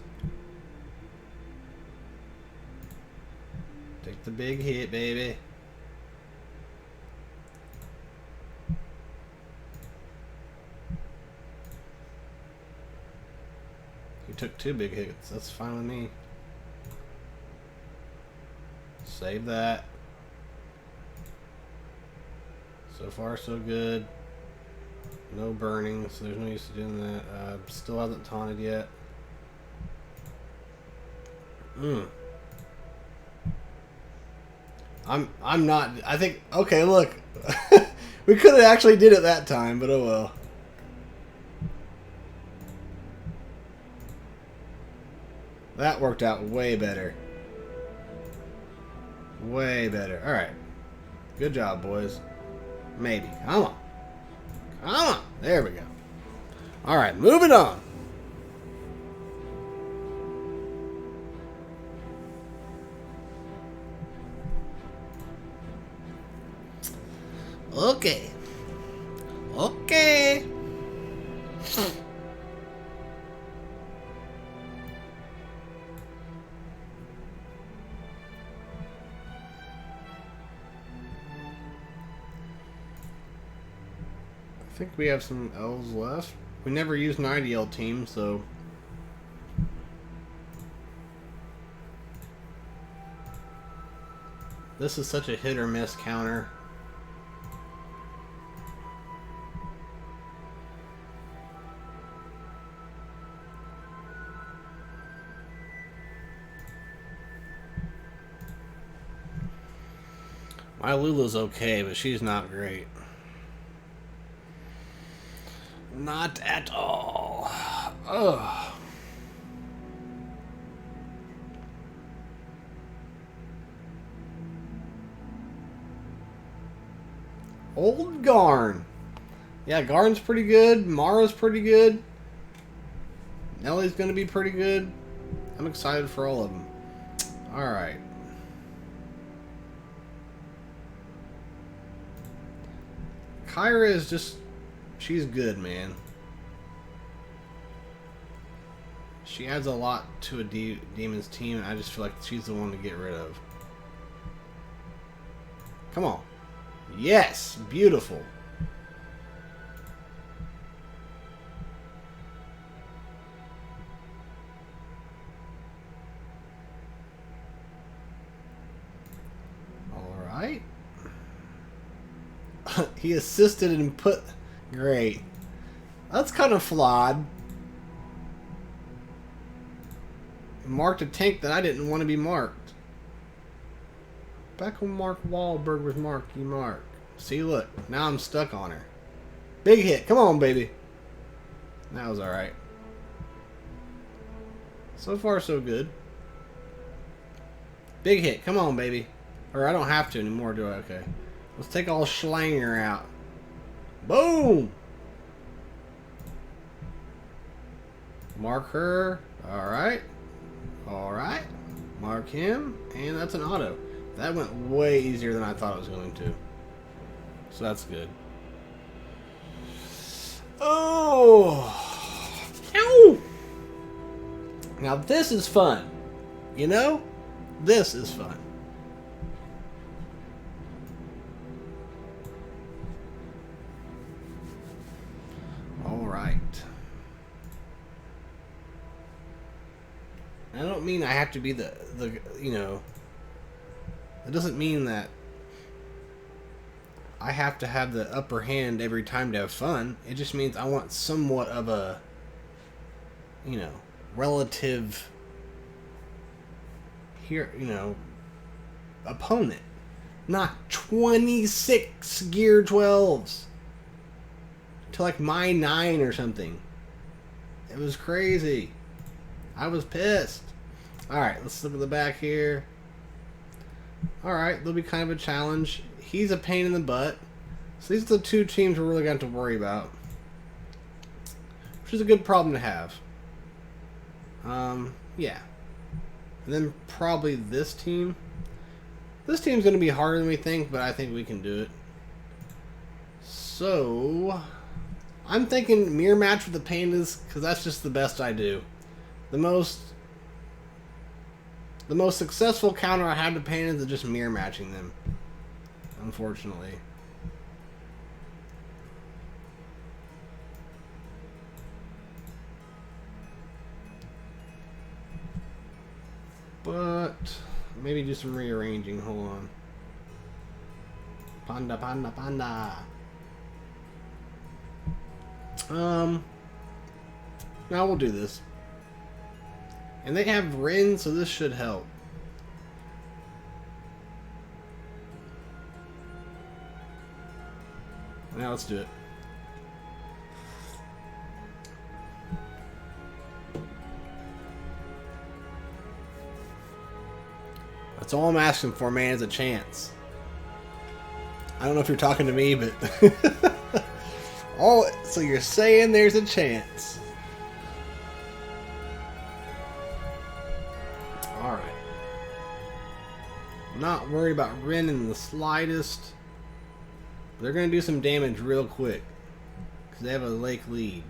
Take the big hit, baby. You took 2 big hits. That's fine with me. Save that. So far, so good. No burning, so there's no use to doing that. Still hasn't taunted yet. I'm not. I think. Okay, look. We could have actually did it that time, but oh well. That worked out way better. Way better. All right. Good job, boys. Maybe. Come on. Come on. There we go. All right, moving on. Okay. Okay. I think we have some L's left. We never used an IDL team, so... This is such a hit or miss counter. My Lula's okay, but she's not great. Not at all. Ugh. Old Garn. Yeah, Garn's pretty good. Mara's pretty good. Nellie's gonna be pretty good. I'm excited for all of them. Alright. Kyra is just... She's good, man. She adds a lot to a demon's team, and I just feel like she's the one to get rid of. Come on. Yes! Beautiful. He assisted and put... Great. That's kind of flawed. Marked a tank that I didn't want to be marked. Back when Mark Wahlberg was Marky Mark. See, look. Now I'm stuck on her. Big hit. Come on, baby. That was alright. So far, so good. Big hit. Come on, baby. Or I don't have to anymore, do I? Okay. Let's take all Schlanger out. Boom! Mark her. Alright. Alright. Mark him. And that's an auto. That went way easier than I thought it was going to. So that's good. Oh! Ow! Now this is fun. You know? This is fun. Alright. I don't mean I have to be the you know, it doesn't mean that I have to have the upper hand every time to have fun. It just means I want somewhat of a, you know, relative here, you know, opponent. Not 26 gear 12s to like my 9 or something. It was crazy. I was pissed. Alright, let's look at the back here. Alright, there'll be kind of a challenge. He's a pain in the butt. So these are the two teams we're really going to have to worry about. Which is a good problem to have. Yeah. And then probably this team. This team's going to be harder than we think, but I think we can do it. So, I'm thinking mirror match with the Pandas, because that's just the best I do. The most successful counter I have to Pandas is just mirror matching them. Unfortunately. But maybe do some rearranging. Hold on. Panda, panda, panda. Now we'll do this. And they have Rin, so this should help. Now let's do it. That's all I'm asking for, man, is a chance. I don't know if you're talking to me, but... oh, so you're saying there's a chance. Alright. I'm not worried about Rin in the slightest. They're going to do some damage real quick. Because they have a lake lead.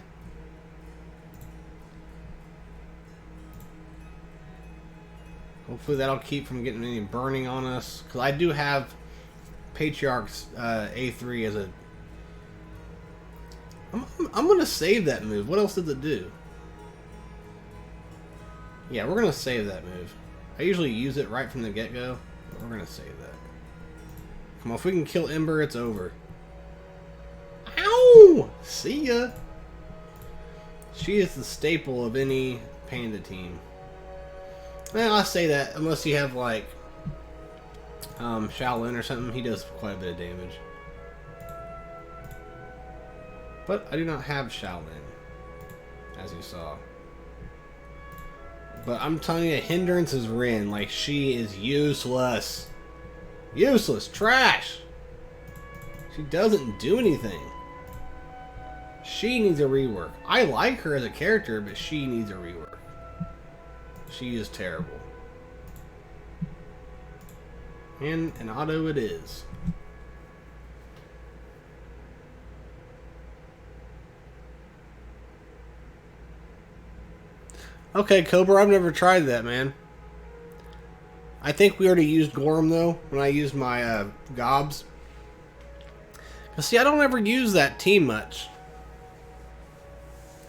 Hopefully that'll keep from getting any burning on us. Because I do have Patriarch's A3 as a... I'm going to save that move. What else does it do? Yeah, we're going to save that move. I usually use it right from the get-go. We're going to save that. Come on, if we can kill Ember, it's over. Ow! See ya! She is the staple of any Panda team. Well, I say that unless you have like Shaolin or something, he does quite a bit of damage. But I do not have Shaolin, as you saw. But I'm telling you, hindrance is Rin. Like, she is useless. Useless. Trash. She doesn't do anything. She needs a rework. I like her as a character, but she needs a rework. She is terrible. And an auto it is. Okay, Cobra, I've never tried that, man. I think we already used Gorham, though, when I used my gobs. But see, I don't ever use that team much.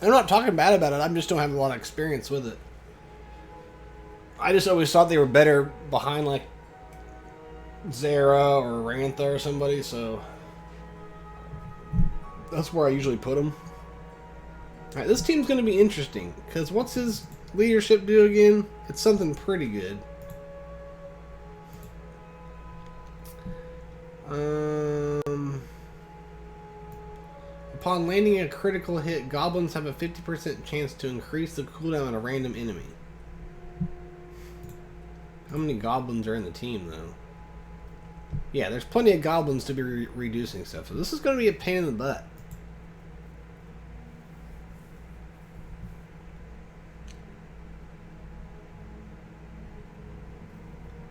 I'm not talking bad about it, I just don't have a lot of experience with it. I just always thought they were better behind, like, Zera or Rantha or somebody, so... That's where I usually put him. Alright, this team's going to be interesting. Because what's his leadership do again? It's something pretty good. Upon landing a critical hit, goblins have a 50% chance to increase the cooldown on a random enemy. How many goblins are in the team, though? Yeah, there's plenty of goblins to be reducing stuff, so this is going to be a pain in the butt.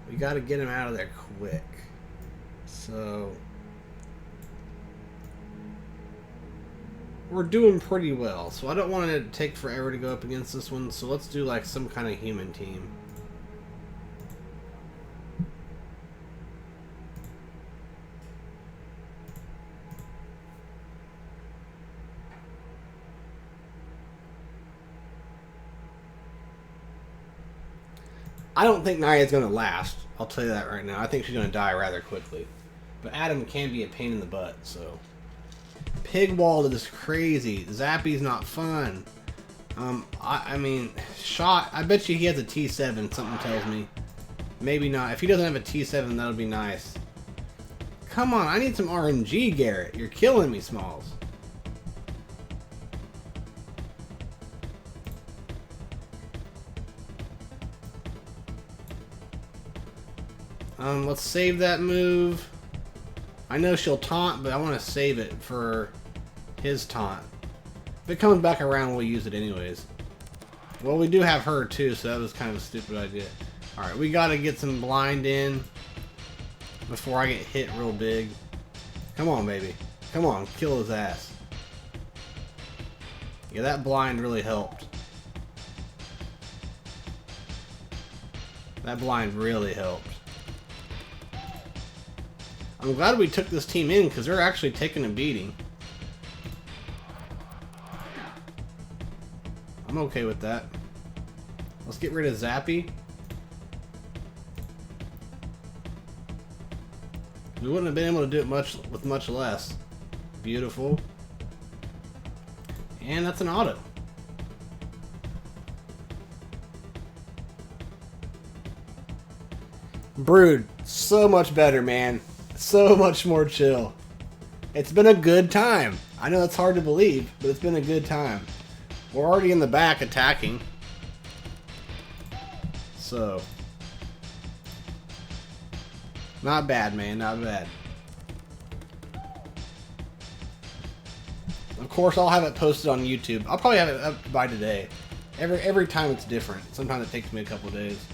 We got to get him out of there quick. So we're doing pretty well, so I don't want it to take forever to go up against this one, so let's do like some kind of human team. I don't think Naya's going to last. I'll tell you that right now. I think she's going to die rather quickly. But Adam can be a pain in the butt, so. Pigwald is crazy. Zappy's not fun. I mean, Shot, I bet you he has a T7, something tells me. Maybe not. If he doesn't have a T7, that'll be nice. Come on, I need some RNG, Garrett. You're killing me, Smalls. Let's save that move. I know she'll taunt, but I want to save it for his taunt. If it comes back around, we'll use it anyways. Well, we do have her too, so that was kind of a stupid idea. Alright, we gotta get some blind in before I get hit real big. Come on, baby. Come on, kill his ass. Yeah, that blind really helped. That blind really helped. I'm glad we took this team in because they're actually taking a beating. I'm okay with that. Let's get rid of Zappy. We wouldn't have been able to do it with much less. Beautiful. And that's an auto. Brood, so much better, man. So much more chill. It's been a good time. I know that's hard to believe, but it's been a good time. We're already in the back attacking. So. Not bad, man. Not bad. Of course, I'll have it posted on YouTube. I'll probably have it up by today. Every time it's different. Sometimes it takes me a couple of days.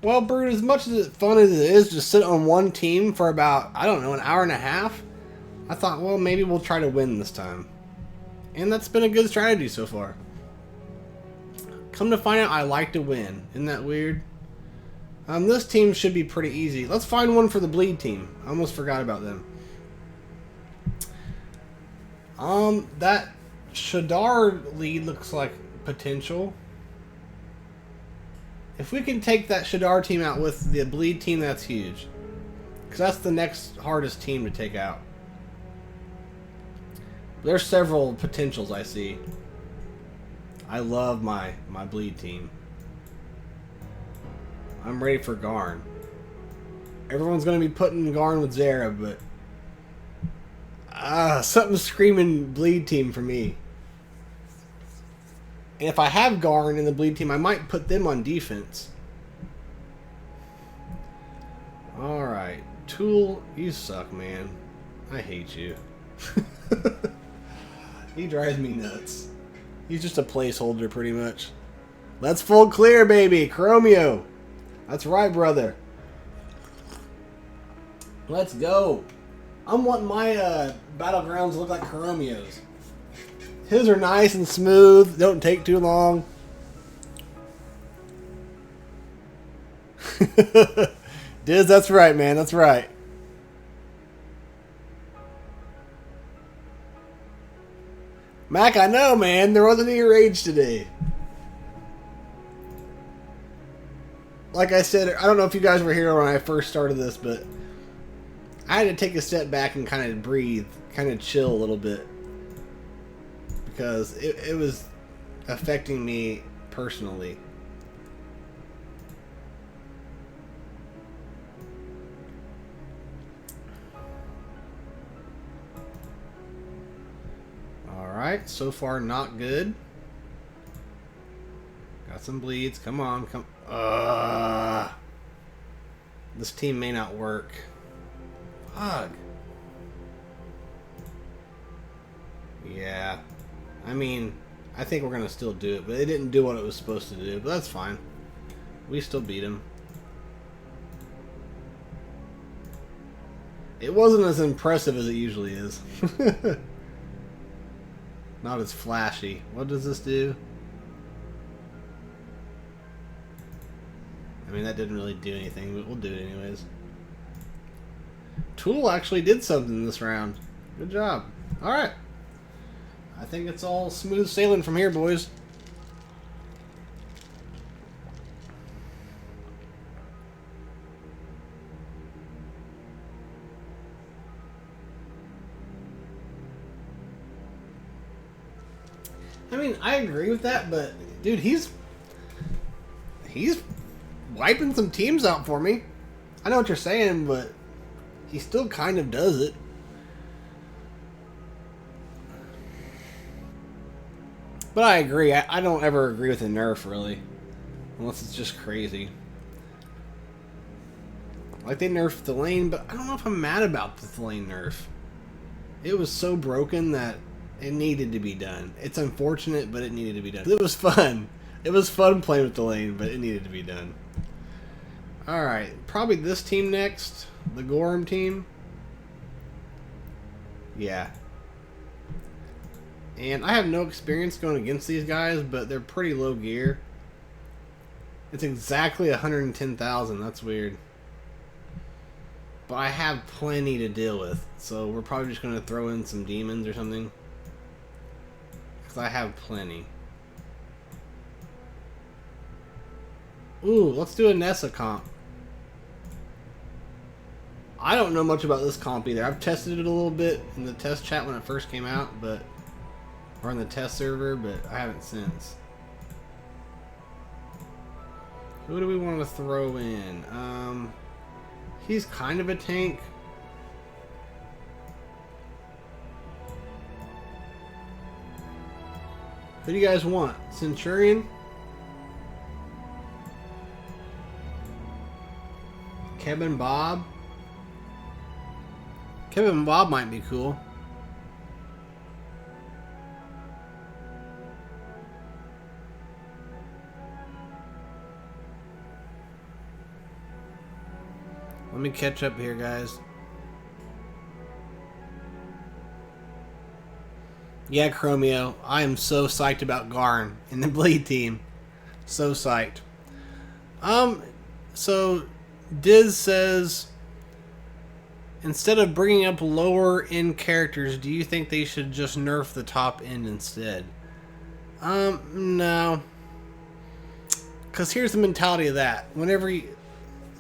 Well, Brood, as much as fun as it is to sit on one team for about, I don't know, an hour and a half, I thought, well, maybe we'll try to win this time. And that's been a good strategy so far. Come to find out, I like to win. Isn't that weird? This team should be pretty easy. Let's find one for the bleed team. I almost forgot about them. That Shadar lead looks like potential. If we can take that Shadar team out with the bleed team, that's huge. Because that's the next hardest team to take out. There's several potentials I see. I love my bleed team. I'm ready for Garn. Everyone's going to be putting Garn with Zera, but something's screaming bleed team for me. And if I have Garn in the bleed team, I might put them on defense. Alright. Tool, you suck, man. I hate you. He drives me nuts. He's just a placeholder, pretty much. Let's full clear, baby. Chromio. That's right, brother. Let's go. I'm wanting my Battlegrounds to look like Chromio's. His are nice and smooth. Don't take too long. Diz, that's right, man. That's right. Mac, I know, man. There wasn't any rage today. Like I said, I don't know if you guys were here when I first started this, but I had to take a step back and kind of breathe, kind of chill a little bit, because it was affecting me personally. Alright, so far not good. Got some bleeds. Come on, come. This team may not work. Ugh. Yeah. I mean, I think we're going to still do it, but it didn't do what it was supposed to do, but that's fine. We still beat him. It wasn't as impressive as it usually is. Not as flashy. What does this do? I mean, that didn't really do anything, but we'll do it anyways. Tool actually did something this round. Good job. Alright. I think it's all smooth sailing from here, boys. I mean, I agree with that, but dude, he's wiping some teams out for me. I know what you're saying, but he still kind of does it. But I agree. I don't ever agree with a nerf, really. Unless it's just crazy. Like, they nerfed the lane, but I don't know if I'm mad about the lane nerf. It was so broken that it needed to be done. It's unfortunate, but it needed to be done. It was fun. It was fun playing with the lane, but it needed to be done. Alright, probably this team next. The Gorham team. Yeah. And I have no experience going against these guys, but they're pretty low gear. It's exactly 110,000. That's weird. But I have plenty to deal with. So we're probably just going to throw in some demons or something. Because I have plenty. Ooh, let's do a Nessa comp. I don't know much about this comp either. I've tested it a little bit in the test chat when it first came out, but or on the test server, but I haven't since. Who do we want to throw in? He's kind of a tank. Who do you guys want? Centurion? Kevin Bob? Kevin Bob might be cool. Let me catch up here, guys. Yeah, Chromio, I am so psyched about Garn in the Bleed team. So psyched. So Diz says, instead of bringing up lower end characters, do you think they should just nerf the top end instead? No. Because here's the mentality of that. Whenever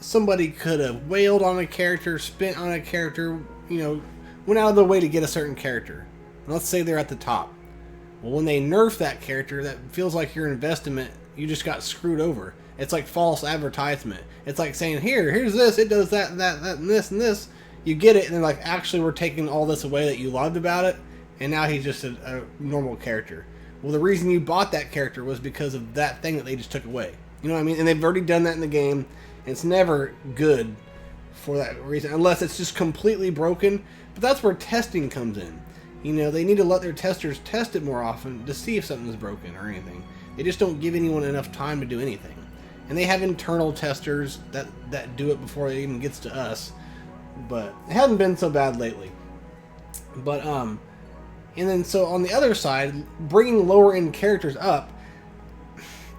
somebody could have wailed on a character, spent on a character, you know, went out of their way to get a certain character. And let's say they're at the top. Well, when they nerf that character, that feels like your investment, you just got screwed over. It's like false advertisement. It's like saying, here's this, it does that, and that, and this, and this. You get it, and they're like, actually, we're taking all this away that you loved about it, and now he's just a normal character. Well, the reason you bought that character was because of that thing that they just took away. You know what I mean? And they've already done that in the game. And it's never good for that reason, unless it's just completely broken. But that's where testing comes in. You know, they need to let their testers test it more often to see if something's broken or anything. They just don't give anyone enough time to do anything. And they have internal testers that do it before it even gets to us. But it hasn't been so bad lately. But, and then so on the other side, bringing lower end characters up,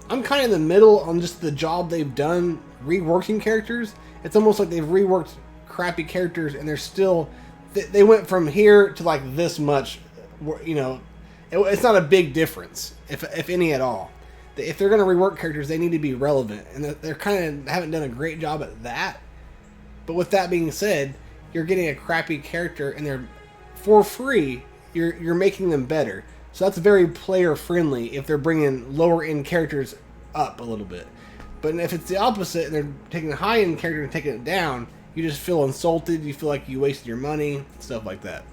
I'm kind of in the middle on just the job they've done reworking characters. It's almost like they've reworked crappy characters and they're still, they went from here to like this much, you know, it's not a big difference, if any at all. If they're going to rework characters, they need to be relevant, and they're kind of haven't done a great job at that. But with that being said, you're getting a crappy character and they're for free. You're making them better. So that's very player friendly if they're bringing lower end characters up a little bit. But if it's the opposite and they're taking a high end character and taking it down, you just feel insulted. You feel like you wasted your money, stuff like that.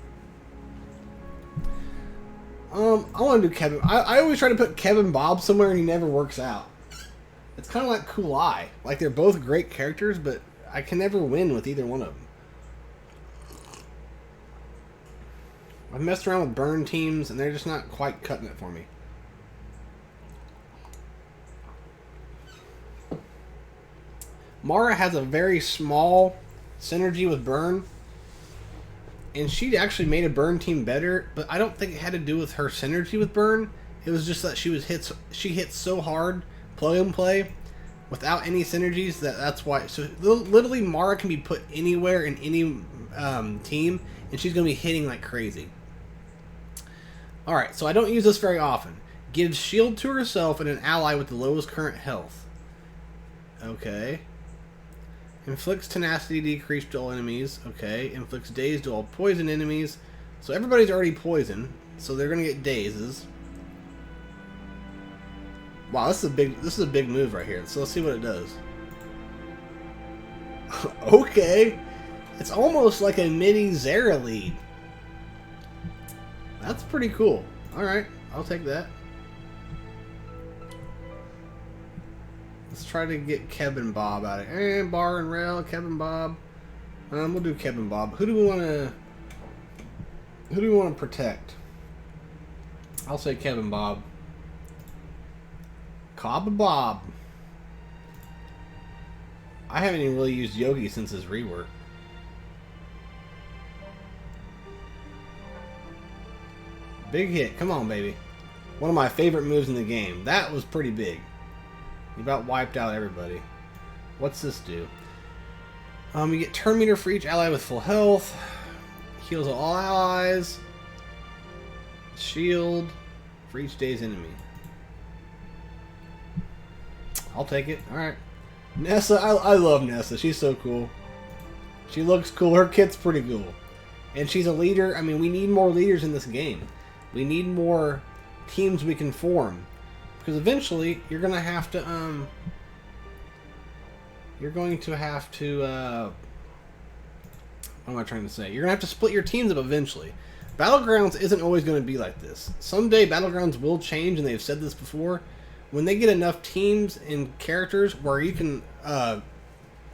I want to do Kevin. I always try to put Kevin Bob somewhere and he never works out. It's kind of like Kulai. Like they're both great characters, but I can never win with either one of them. I've messed around with burn teams, and they're just not quite cutting it for me. Mara has a very small synergy with burn, and she actually made a burn team better, but I don't think it had to do with her synergy with burn. It was just that she hits so hard, plug and play, without any synergies, that's why. So literally Mara can be put anywhere in any team, and she's going to be hitting like crazy. Alright, so I don't use this very often. Gives shield to herself and an ally with the lowest current health. Okay. Inflicts tenacity decrease to all enemies. Okay. Inflicts daze to all poison enemies. So everybody's already poisoned, so they're gonna get dazes. Wow, this is a big move right here. So let's see what it does. Okay. It's almost like a mini Zera lead. That's pretty cool. Alright, I'll take that. Let's try to get Kevin Bob out of here. And Bar and Rail, Kevin Bob. We'll do Kevin Bob. Who do we want to protect? I'll say Kevin Bob. Cobb Bob. I haven't even really used Yogi since his rework. Big hit. Come on, baby. One of my favorite moves in the game. That was pretty big. You about wiped out everybody. What's this do? You get turn meter for each ally with full health. Heals all allies. Shield for each day's enemy. I'll take it. Alright. Nessa. I love Nessa. She's so cool. She looks cool. Her kit's pretty cool. And she's a leader. I mean, we need more leaders in this game. We need more teams we can form, because eventually you're going to have to what am I trying to say? You're going to have to split your teams up eventually. Battlegrounds isn't always going to be like this. Someday Battlegrounds will change, and they've said this before. When they get enough teams and characters where you can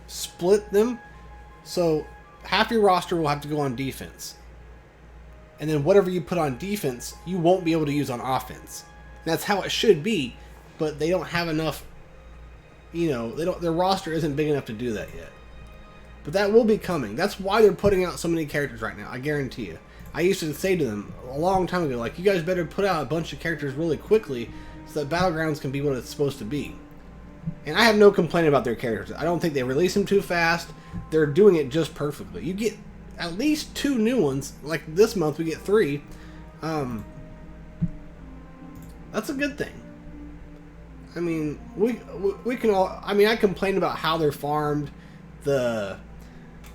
split them, so half your roster will have to go on defense. And then whatever you put on defense, you won't be able to use on offense. And that's how it should be, but they don't have enough, their roster isn't big enough to do that yet. But that will be coming. That's why they're putting out so many characters right now, I guarantee you. I used to say to them a long time ago, like, you guys better put out a bunch of characters really quickly so that Battlegrounds can be what it's supposed to be. And I have no complaint about their characters. I don't think they release them too fast. They're doing it just perfectly. You get at least 2 new ones. Like this month we get 3. That's a good thing. I mean, we can all. I mean, I complain about how they're farmed, the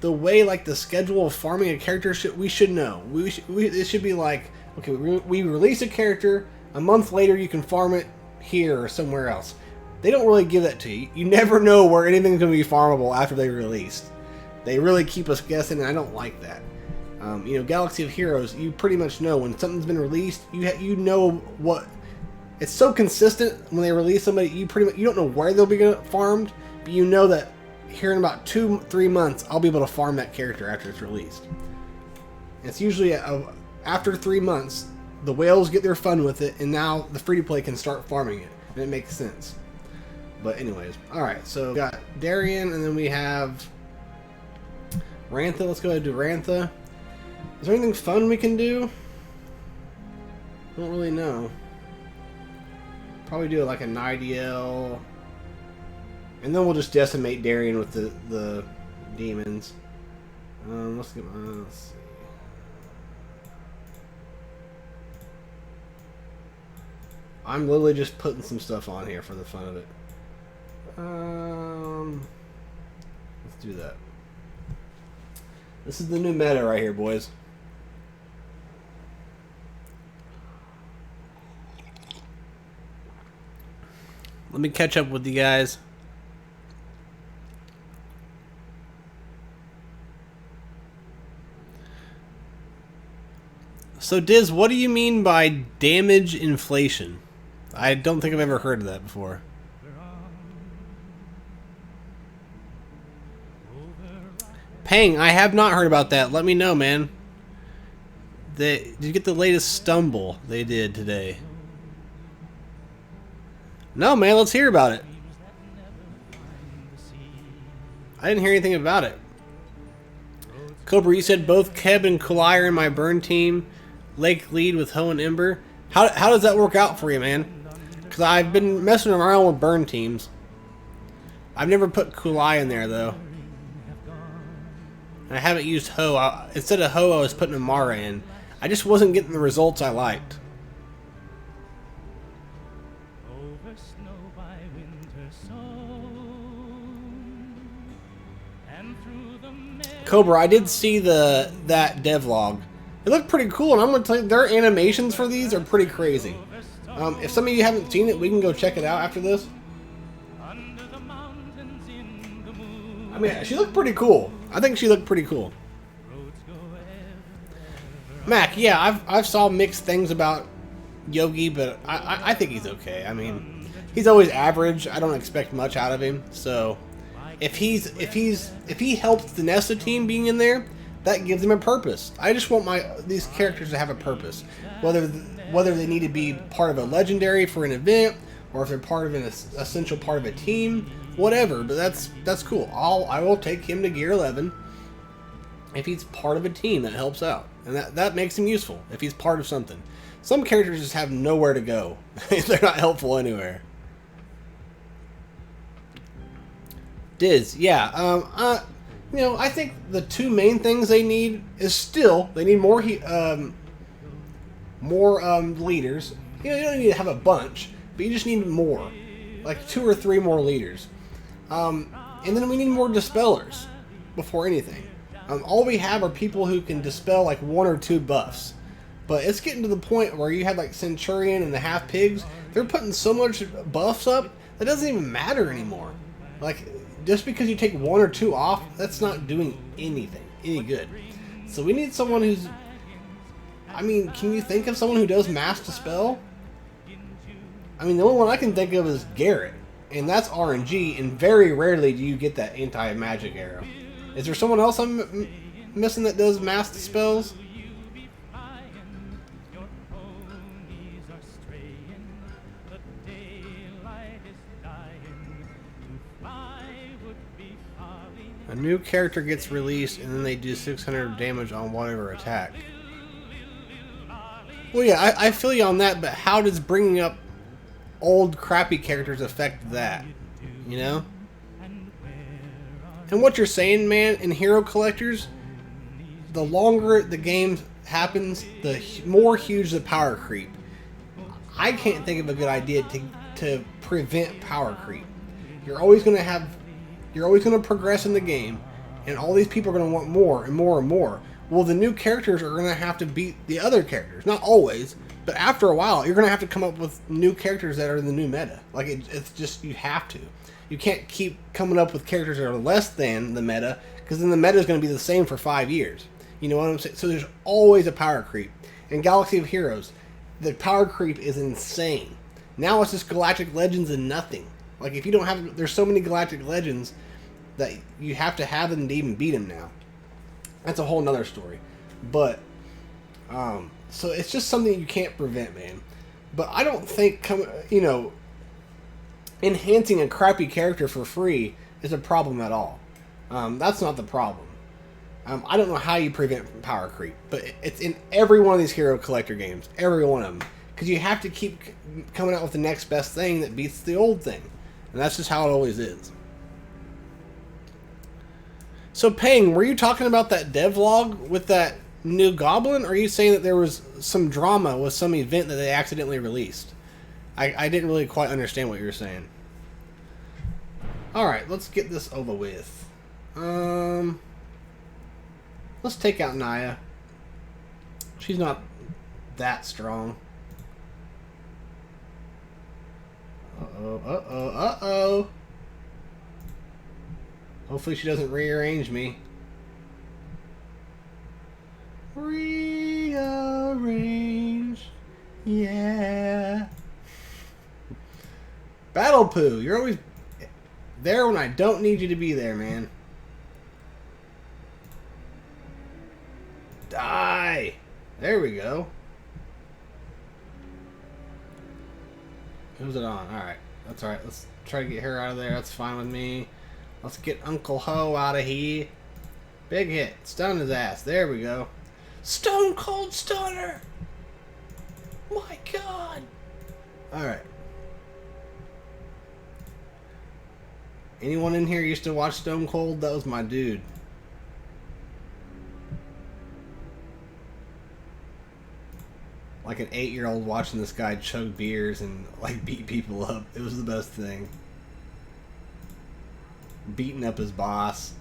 way like the schedule of farming a character we should know. It should be like, okay, we release a character, a month later you can farm it here or somewhere else. They don't really give that to you. You never know where anything's going to be farmable after they released. They really keep us guessing, and I don't like that. Galaxy of Heroes, you pretty much know when something's been released. You know what. It's so consistent when they release somebody. You don't know where they'll be farmed, but you know that here in about 2-3 months, I'll be able to farm that character after it's released. It's usually after 3 months, the whales get their fun with it, and now the free-to-play can start farming it, and it makes sense. But anyways, all right. So we got Darien, and then we have Rantha. Let's go ahead and do Rantha. Is there anything fun we can do? I don't really know. Probably do like a Nightiel. And then we'll just decimate Darien with the demons. Let's see. I'm literally just putting some stuff on here for the fun of it. Let's do that. This is the new meta right here, boys. Let me catch up with you guys. So, Diz, what do you mean by damage inflation? I don't think I've ever heard of that before. Pang, I have not heard about that. Let me know, man. Did you get the latest stumble they did today? No, man, let's hear about it. I didn't hear anything about it. Cobra, you said both Keb and Kulai are in my burn team. Lake lead with Ho and Ember. How does that work out for you, man? Because I've been messing around with burn teams. I've never put Kulai in there, though. And I haven't used Ho. Instead of Ho, I was putting Amara in. I just wasn't getting the results I liked. Cobra, I did see that devlog. It looked pretty cool, and I'm going to tell you, their animations for these are pretty crazy. If some of you haven't seen it, we can go check it out after this. I mean, she looked pretty cool. I think she looked pretty cool. Mac, yeah, I've saw mixed things about Yogi, but I think he's okay. I mean, he's always average. I don't expect much out of him. So, if he helps the Nesta team being in there, that gives him a purpose. I just want these characters to have a purpose, whether they need to be part of a legendary for an event, or if they're part of an essential part of a team, whatever. But that's cool. I will take him to gear 11 if he's part of a team that helps out, and that makes him useful if he's part of something. Some characters just have nowhere to go. They're not helpful anywhere. Diz, yeah. You know, I think the two main things they need is still they need more leaders. You know, you don't need to have a bunch, but you just need more, like 2 or 3 more leaders. And then we need more dispellers before anything. All we have are people who can dispel like 1 or 2 buffs, but it's getting to the point where you have like Centurion and the Half Pigs. They're putting so much buffs up that doesn't even matter anymore. Like, just because you take 1 or 2 off, that's not doing any good. So we need someone who's... I mean, can you think of someone who does Mass Dispel? I mean, the only one I can think of is Garrett, and that's RNG, and very rarely do you get that anti-magic arrow. Is there someone else I'm missing that does Mass Dispels? A new character gets released, and then they do 600 damage on whatever attack. Well, yeah, I feel you on that, but how does bringing up old, crappy characters affect that? You know? And what you're saying, man, in Hero Collectors, the longer the game happens, the more huge the power creep. I can't think of a good idea to prevent power creep. You're always going to progress in the game, and all these people are going to want more and more and more. Well, the new characters are going to have to beat the other characters. Not always, but after a while, you're going to have to come up with new characters that are in the new meta. Like, it's just, you have to. You can't keep coming up with characters that are less than the meta, because then the meta is going to be the same for 5 years. You know what I'm saying? So there's always a power creep. In Galaxy of Heroes, the power creep is insane. Now it's just Galactic Legends and nothing. Like, if you don't have... There's so many Galactic Legends that you have to have them to even beat them now. That's a whole nother story. But, so it's just something you can't prevent, man. But I don't think, enhancing a crappy character for free is a problem at all. That's not the problem. I don't know how you prevent power creep, but it's in every one of these Hero Collector games. Every one of them. Because you have to keep coming out with the next best thing that beats the old thing. And that's just how it always is. So, Pang, were you talking about that devlog with that new goblin? Or are you saying that there was some drama with some event that they accidentally released? I didn't really quite understand what you were saying. Alright, let's get this over with. Let's take out Naya. She's not that strong. Uh-oh, uh-oh, uh-oh. Hopefully she doesn't rearrange me. Rearrange. Yeah. Battle Poo, you're always there when I don't need you to be there, man. Die. There we go. Who's it on? Alright. That's alright. Let's try to get her out of there. That's fine with me. Let's get Uncle Ho out of here. Big hit. Stun his ass. There we go. Stone Cold Stunner! My God! Alright. Anyone in here used to watch Stone Cold? That was my dude. Like an 8-year-old watching this guy chug beers and like beat people up. It was the best thing. Beating up his boss.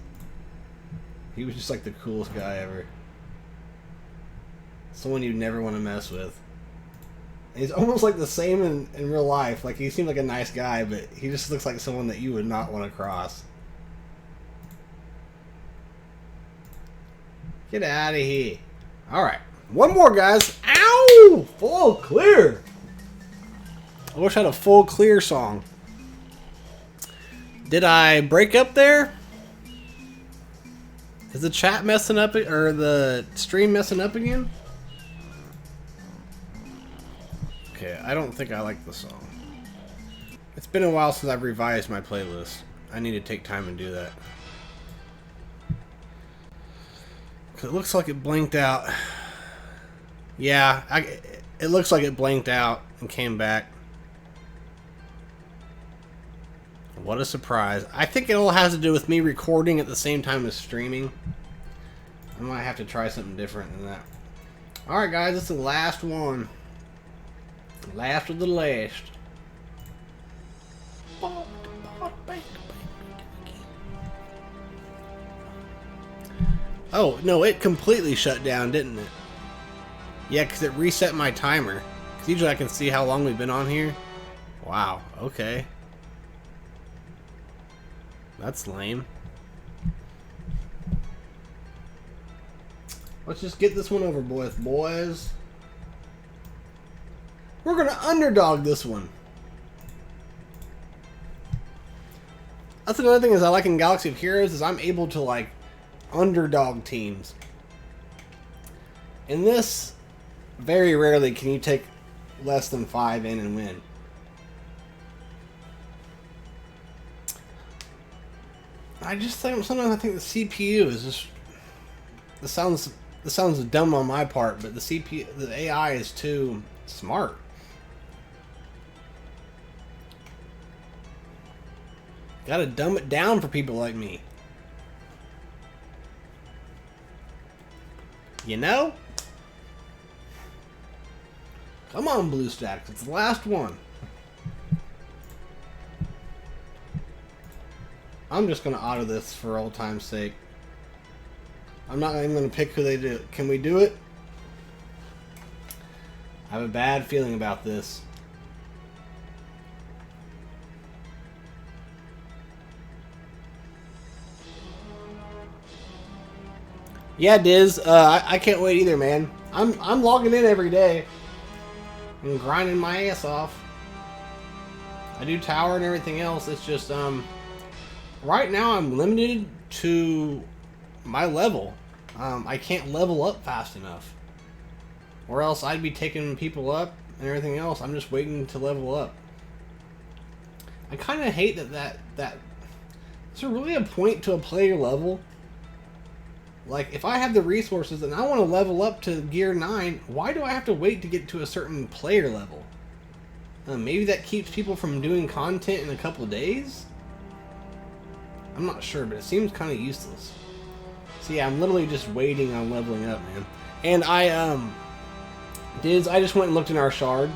He was just like the coolest guy ever. Someone you'd never want to mess with. And he's almost like the same in real life. Like he seemed like a nice guy, but he just looks like someone that you would not want to cross. Get out of here. Alright. One more, guys. Ow! Full clear. I wish I had a full clear song. Did I break up there? Is the chat messing up, or the stream messing up again? Okay, I don't think I like the song. It's been a while since I've revised my playlist. I need to take time and do that. 'Cause it looks like it blanked out. Yeah, it looks like it blanked out and came back. What a surprise. I think it all has to do with me recording at the same time as streaming. I might have to try something different than that. Alright guys, this is the last one. Last of the last. Oh, no, it completely shut down, didn't it? Yeah, because it reset my timer. Because usually I can see how long we've been on here. Wow, okay. That's lame. Let's just get this one over with, boys. We're going to underdog this one. That's another thing is I like in Galaxy of Heroes is I'm able to like underdog teams. In this, very rarely can you take less than 5 in and win. I just think sometimes I think the CPU is just. This sounds dumb on my part, but the CPU, the AI is too smart. Gotta dumb it down for people like me. You know? Come on, BlueStacks. It's the last one. I'm just going to auto this for old time's sake. I'm not even going to pick who they do. Can we do it? I have a bad feeling about this. Yeah, Diz. I can't wait either, man. I'm logging in every day. I'm grinding my ass off. I do tower and everything else. It's just right now I'm limited to my level. I can't level up fast enough, or else I'd be taking people up and everything else. I'm just waiting to level up. I kind of hate that is there really a point to a player level? Like, if I have the resources and I want to level up to gear 9, why do I have to wait to get to a certain player level? Maybe that keeps people from doing content in a couple of days? I'm not sure, but it seems kind of useless. So yeah, I'm literally just waiting on leveling up, man. And I just went and looked in our shard.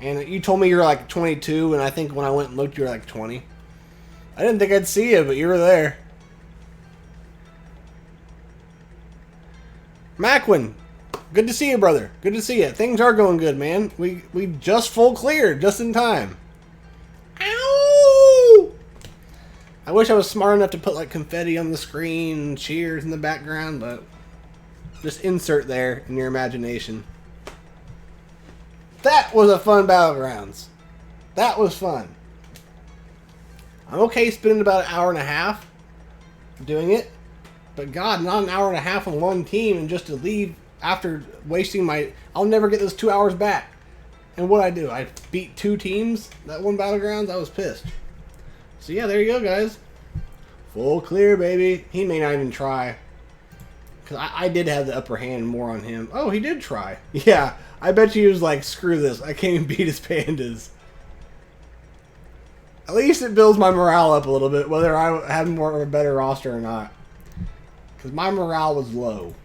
And you told me you were like 22, and I think when I went and looked, you were like 20. I didn't think I'd see you, but you were there. Macwin, good to see you, brother. Good to see you. Things are going good, man. We just full cleared, just in time. Ow! I wish I was smart enough to put like confetti on the screen and cheers in the background, but just insert there in your imagination. That was a fun Battlegrounds. That was fun. I'm okay spending about an hour and a half doing it, but God, not an hour and a half on one team and just to leave after wasting my... I'll never get those 2 hours back. And what'd I do? I beat 2 teams that one Battlegrounds? I was pissed. So yeah, there you go, guys. Full clear, baby. He may not even try. Because I did have the upper hand more on him. Oh, he did try. Yeah, I bet you he was like, screw this. I can't even beat his pandas. At least it builds my morale up a little bit, whether I have more of a better roster or not. Because my morale was low.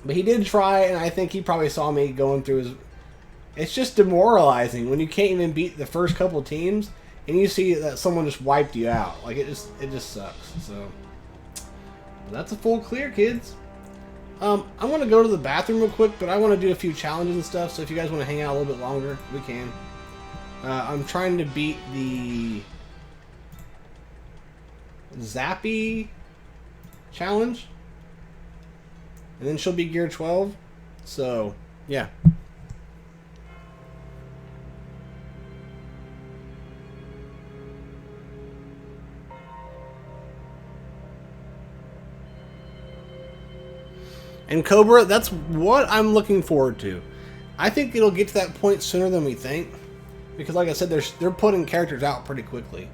But he did try, and I think he probably saw me going through his... It's just demoralizing when you can't even beat the first couple teams, and you see that someone just wiped you out. Like, it just sucks. So, but that's a full clear, kids. I'm going to go to the bathroom real quick, but I want to do a few challenges and stuff, so if you guys want to hang out a little bit longer, we can. I'm trying to beat the Zappy challenge. And then she'll be gear 12. So, yeah. And Cobra, that's what I'm looking forward to. I think it'll get to that point sooner than we think. Because like I said, they're putting characters out pretty quickly.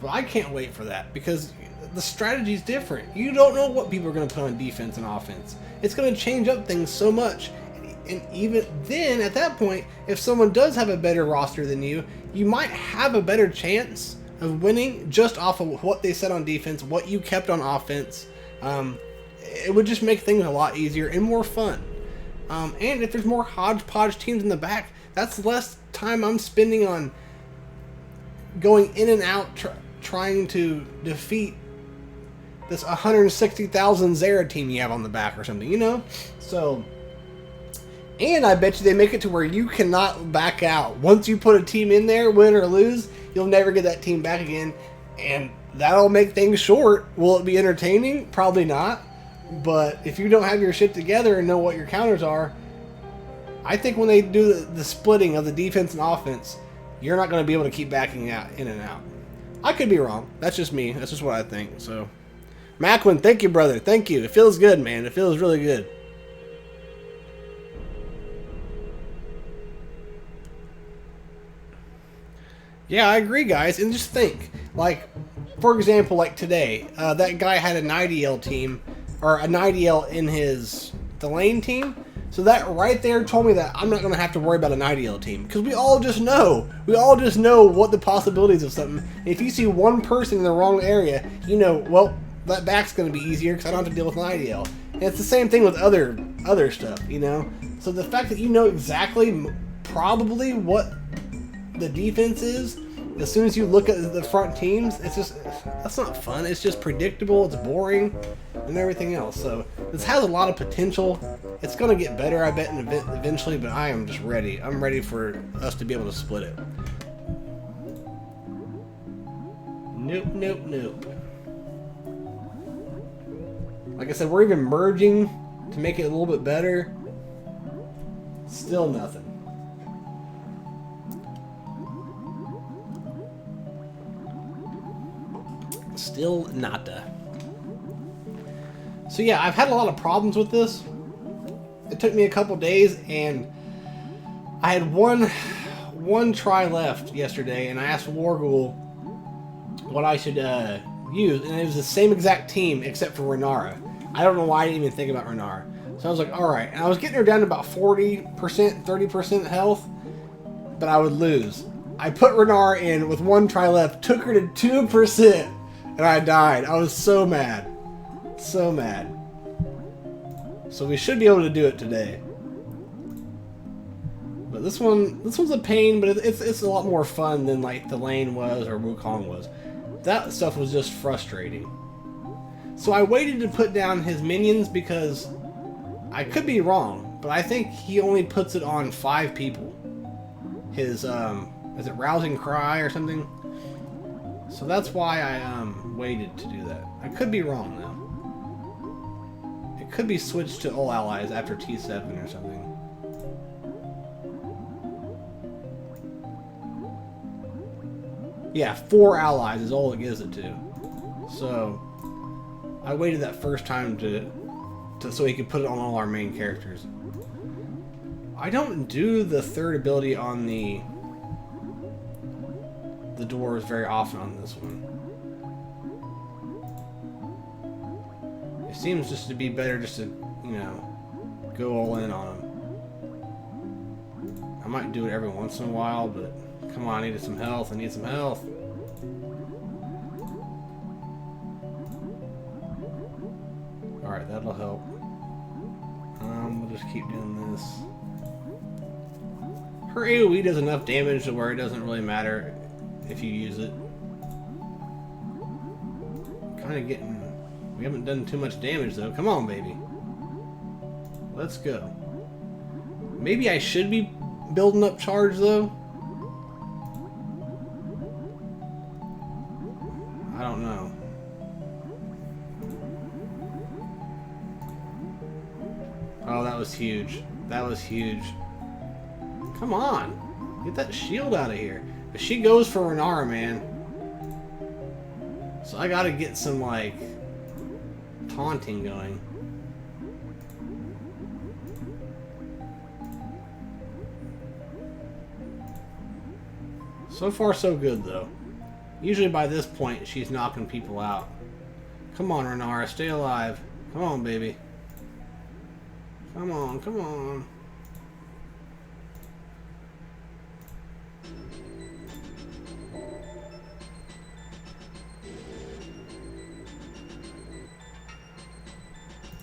But I can't wait for that because the strategy's different. You don't know what people are going to put on defense and offense. It's going to change up things so much. And even then, at that point, if someone does have a better roster than you, you might have a better chance of winning just off of what they said on defense, what you kept on offense. It would just make things a lot easier and more fun. And if there's more hodgepodge teams in the back, that's less time I'm spending on going in and out trying to defeat this 160,000 Zera team you have on the back or something, you know? So, and I bet you they make it to where you cannot back out. Once you put a team in there, win or lose, you'll never get that team back again. And that'll make things short. Will it be entertaining? Probably not. But if you don't have your shit together and know what your counters are, I think when they do the splitting of the defense and offense, you're not going to be able to keep backing out in and out. I could be wrong. That's just me. That's just what I think. So, Macwin, thank you, brother. Thank you. It feels good, man. It feels really good. Yeah, I agree, guys. And just think, like, for example, like today, that guy had an IDL team, or an IDL in the lane team. So that right there told me that I'm not going to have to worry about an IDL team. Because we all just know. We all just know what the possibilities of something. And if you see one person in the wrong area, you know, well, that back's going to be easier because I don't have to deal with an IDL. And it's the same thing with other stuff, you know. So the fact that you know exactly probably what the defense is, as soon as you look at the front teams, it's just, that's not fun. It's just predictable, it's boring, and everything else. So this has a lot of potential. It's going to get better, I bet, eventually, but I am just ready. I'm ready for us to be able to split it. Nope, nope, nope. Like I said, we're even merging to make it a little bit better. Still nothing. Still nada. So yeah, I've had a lot of problems with this. It took me a couple days, and I had one try left yesterday, and I asked Warghoul what I should use, and it was the same exact team except for Renara. I don't know why I didn't even think about Renara. So I was like, alright. And I was getting her down to about 40%, 30% health, but I would lose. I put Renara in with one try left, took her to 2%, and I died. I was so mad. So mad. So we should be able to do it today. But this one's a pain, but it's a lot more fun than like the lane was or Wukong was. That stuff was just frustrating. So I waited to put down his minions because I could be wrong, but I think he only puts it on 5 people. His, is it Rousing Cry or something? So that's why I, waited to do that. I could be wrong, though. It could be switched to all allies after T7 or something. Yeah, 4 allies is all it gives it to. So, I waited that first time so he could put it on all our main characters. I don't do the third ability on the dwarves very often on this one. It seems just to be better just to, you know, go all in on them. I might do it every once in a while, but come on, I needed some health. I need some health. Alright, that'll help. We'll just keep doing this. Her AoE does enough damage to where it doesn't really matter if you use it. Kind of getting... We haven't done too much damage though. Come on, baby. Let's go. Maybe I should be building up charge though. I don't know. Oh, that was huge. That was huge. Come on. Get that shield out of here. But she goes for Renara, man. So I gotta get some, like, taunting going. So far, so good, though. Usually by this point, she's knocking people out. Come on, Renara, stay alive. Come on, baby. Come on, come on.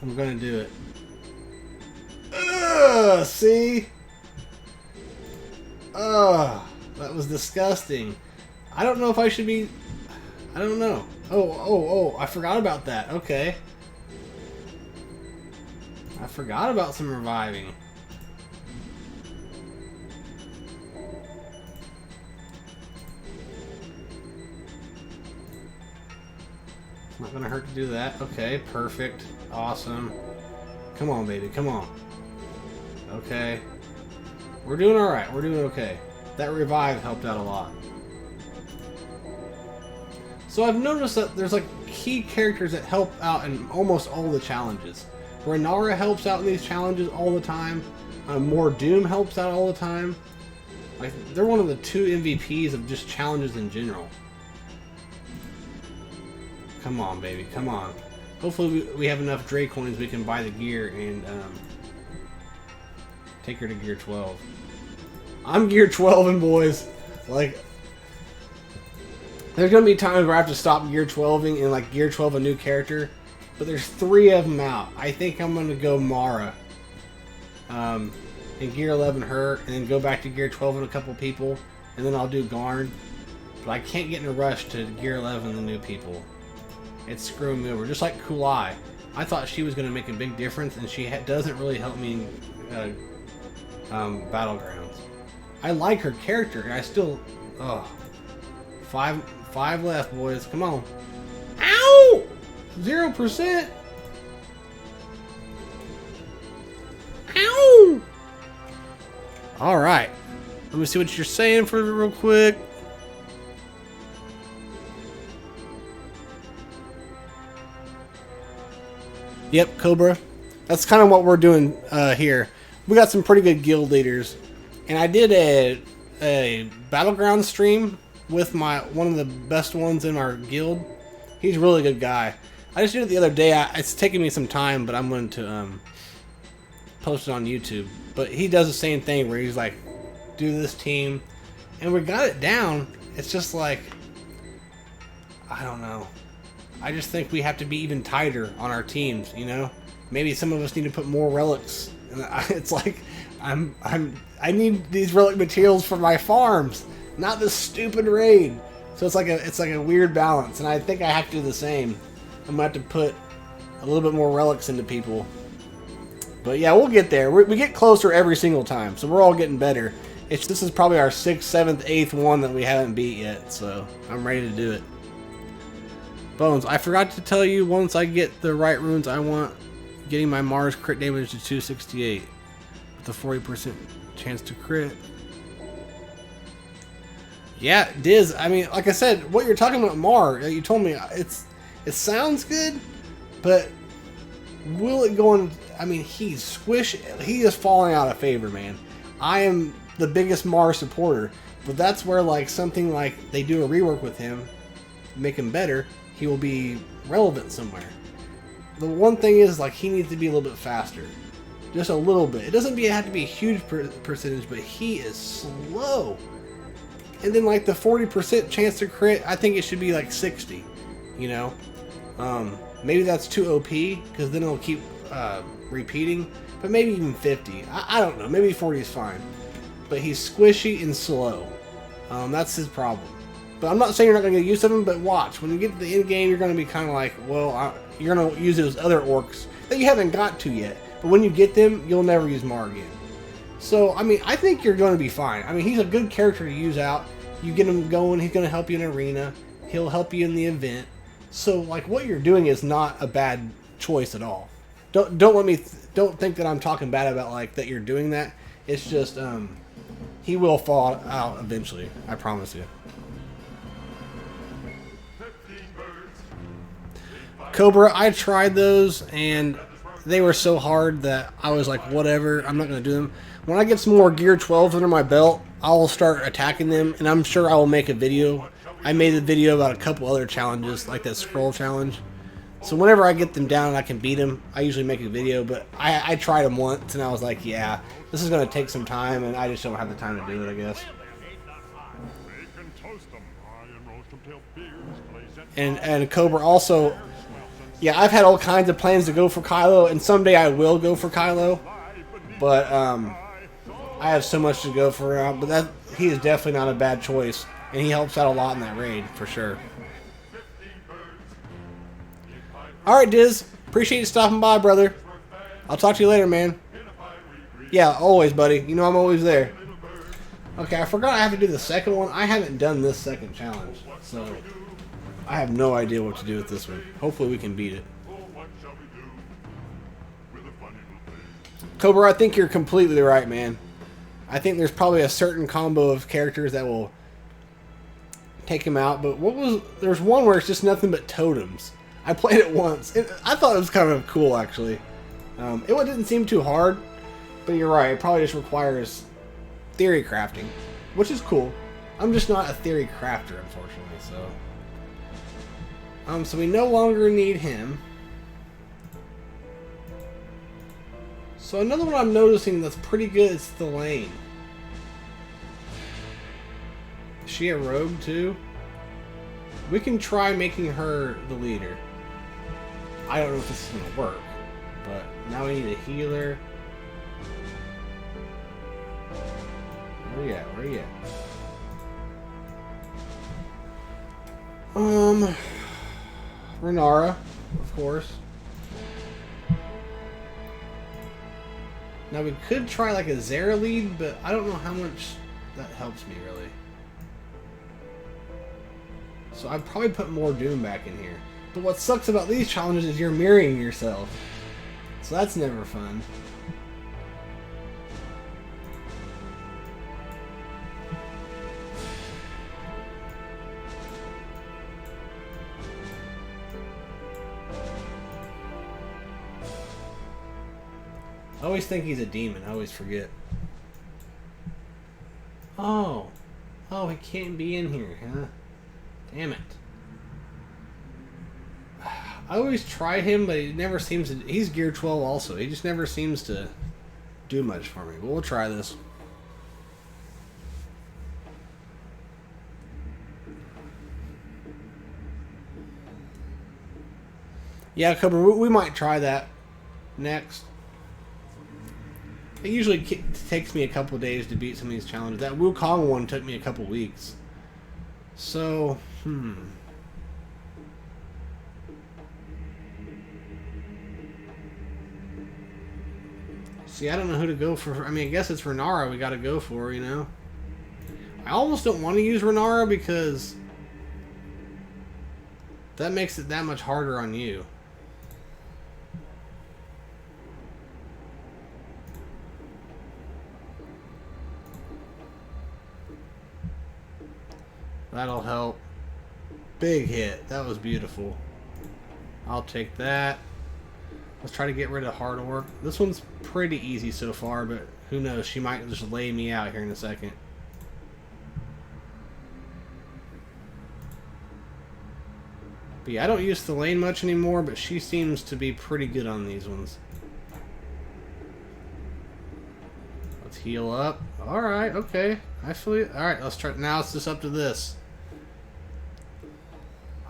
I'm gonna do it. Ugh, see? Ugh, that was disgusting. I don't know if I should be... I don't know. Oh, I forgot about that. Okay. I forgot about some reviving. It's not gonna hurt to do that. Okay, perfect. Awesome. Come on, baby. Come on. Okay. We're doing alright. We're doing okay. That revive helped out a lot. So I've noticed that there's like key characters that help out in almost all the challenges. Renara helps out in these challenges all the time. More Doom helps out all the time. Like, they're one of the 2 MVPs of just challenges in general. Come on, baby. Come on. Hopefully we have enough Dre coins we can buy the gear and take her to gear 12. I'm gear 12 boys. Like, there's going to be times where I have to stop gear 12ing and like gear 12 a new character. But there's 3 of them out. I think I'm going to go Mara. And gear 11 her. And then go back to gear 12 and a couple people. And then I'll do Garn. But I can't get in a rush to gear 11 the new people. It's screwing me over. Just like Kulai. I thought she was going to make a big difference. And she doesn't really help me in Battlegrounds. I like her character. And I still... Ugh. Five left, boys. Come on. Ow! 0%. Ow! Alright. Let me see what you're saying for real quick. Yep, Cobra. That's kind of what we're doing here. We got some pretty good guild leaders. And I did a Battlegrounds stream with one of the best ones in our guild. He's a really good guy. I just did it the other day. It's taking me some time, but I'm going to post it on YouTube. But he does the same thing where he's like, do this team. And we got it down. It's just like, I don't know. I just think we have to be even tighter on our teams, you know? Maybe some of us need to put more relics. And it's like, I need these relic materials for my farms, not this stupid raid. So it's like a weird balance, and I think I have to do the same. I'm gonna have to put a little bit more relics into people. But yeah, we'll get there. We get closer every single time, so we're all getting better. This is probably our 6th, 7th, 8th one that we haven't beat yet, so I'm ready to do it. Bones, I forgot to tell you, once I get the right runes, I want getting my Mars crit damage to 268 with a 40% chance to crit. Yeah, Diz, I mean, like I said, what you're talking about Mar, you told me, it sounds good, but will it go on? I mean, he is falling out of favor, man. I am the biggest Mar supporter, but that's where, like, something like they do a rework with him, make him better, he will be relevant somewhere. The one thing is, like, he needs to be a little bit faster. Just a little bit. It doesn't have to be a huge percentage, but he is slow. And then, like, the 40% chance to crit, I think it should be like 60, you know? Maybe that's too OP, because then it'll keep repeating, but maybe even 50. I don't know, maybe 40 is fine. But he's squishy and slow. That's his problem. But I'm not saying you're not going to get use of him, but watch. When you get to the end game, you're going to be kind of like, well, you're going to use those other orcs that you haven't got to yet. But when you get them, you'll never use Mar again. So, I mean, I think you're going to be fine. I mean, he's a good character to use out. You get him going, he's going to help you in arena. He'll help you in the event. So, like, what you're doing is not a bad choice at all. Don't think that I'm talking bad about, like, that you're doing that. It's just, he will fall out eventually. I promise you. Cobra, I tried those, and they were so hard that I was like, whatever, I'm not going to do them. When I get some more Gear 12s under my belt, I will start attacking them, and I'm sure I will make a video. I made a video about a couple other challenges, like that scroll challenge. So whenever I get them down and I can beat them, I usually make a video, but I tried them once, and I was like, yeah, this is going to take some time, and I just don't have the time to do it, I guess. And Cobra also... Yeah, I've had all kinds of plans to go for Kylo, and someday I will go for Kylo. But I have so much to go for now. But he is definitely not a bad choice, and he helps out a lot in that raid for sure. All right, Diz, appreciate you stopping by, brother. I'll talk to you later, man. Yeah, always, buddy. You know I'm always there. Okay, I forgot I have to do the second one. I haven't done this second challenge, so I have no idea what to do with this one. Hopefully we can beat it. Cobra, I think you're completely right, man. I think there's probably a certain combo of characters that will take him out, but there's one where it's just nothing but totems. I played it once, and I thought it was kind of cool, actually. It didn't seem too hard, but you're right, it probably just requires theory crafting, which is cool. I'm just not a theory crafter, unfortunately, so... So we no longer need him. So another one I'm noticing that's pretty good is the lane. Is she a rogue too? We can try making her the leader. I don't know if this is going to work, but now we need a healer. Where you at? Where you at? Renara, of course. Now we could try like a Zera lead, but I don't know how much that helps me really. So I'd probably put more Doom back in here. But what sucks about these challenges is you're mirroring yourself. So that's never fun. I always think he's a demon. I always forget. Oh, he can't be in here, huh? Damn it. I always try him, but he never seems to... He's Gear 12 also. He just never seems to do much for me. But we'll try this. Yeah, Cobra, we might try that next. It usually takes me a couple of days to beat some of these challenges. That Wukong one took me a couple weeks. So, See, I don't know who to go for. I mean, I guess it's Renara we got to go for, you know? I almost don't want to use Renara because that makes it that much harder on you. That'll help. Big hit. That was beautiful. I'll take that. Let's try to get rid of hard work. This one's pretty easy so far, but who knows? She might just lay me out here in a second. But yeah, I don't use the lane much anymore, but she seems to be pretty good on these ones. Let's heal up. Alright, okay. I feel it. Alright, let's try. Now it's just up to this.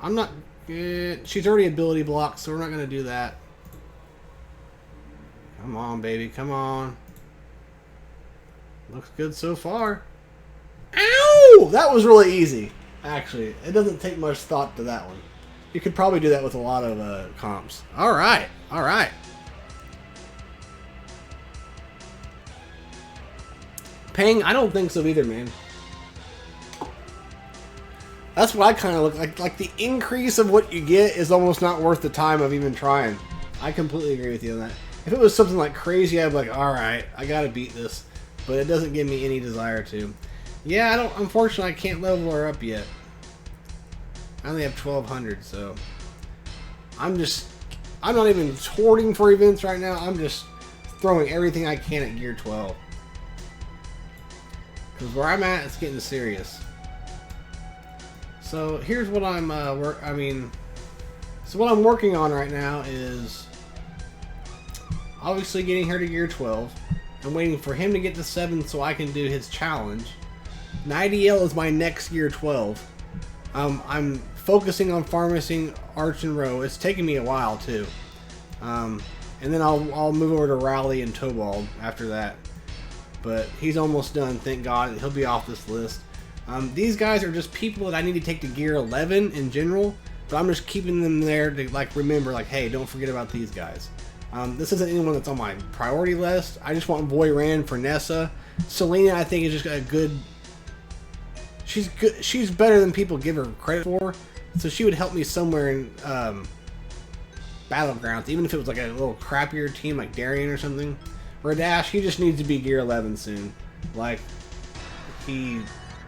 I'm not... she's already ability blocked, so we're not going to do that. Come on, baby. Come on. Looks good so far. Ow! That was really easy. Actually, it doesn't take much thought to that one. You could probably do that with a lot of comps. Alright. Alright. Ping? I don't think so either, man. That's what I kind of look like. Like, the increase of what you get is almost not worth the time of even trying. I completely agree with you on that. If it was something like crazy, I'd be like, alright, I gotta beat this. But it doesn't give me any desire to. Yeah, I don't. Unfortunately, I can't level her up yet. I only have 1,200, so... I'm not even hoarding for events right now. I'm just throwing everything I can at gear 12. Because where I'm at, it's getting serious. So here's what I'm so what I'm working on right now is obviously getting her to gear 12. I'm waiting for him to get to 7 so I can do his challenge. Nightingale is my next gear 12. I'm focusing on farming Arch and Row. It's taking me a while too. And then I'll move over to Rally and Tobald after that. But he's almost done, thank God. He'll be off this list. These guys are just people that I need to take to gear 11 in general, but I'm just keeping them there to like remember, like, hey, don't forget about these guys. This isn't anyone that's on my priority list. I just want Voyran for Nessa. Selena, I think, is just a good. She's good. She's better than people give her credit for, so she would help me somewhere in Battlegrounds, even if it was like a little crappier team like Darien or something. Radash, he just needs to be gear 11 soon. Like, he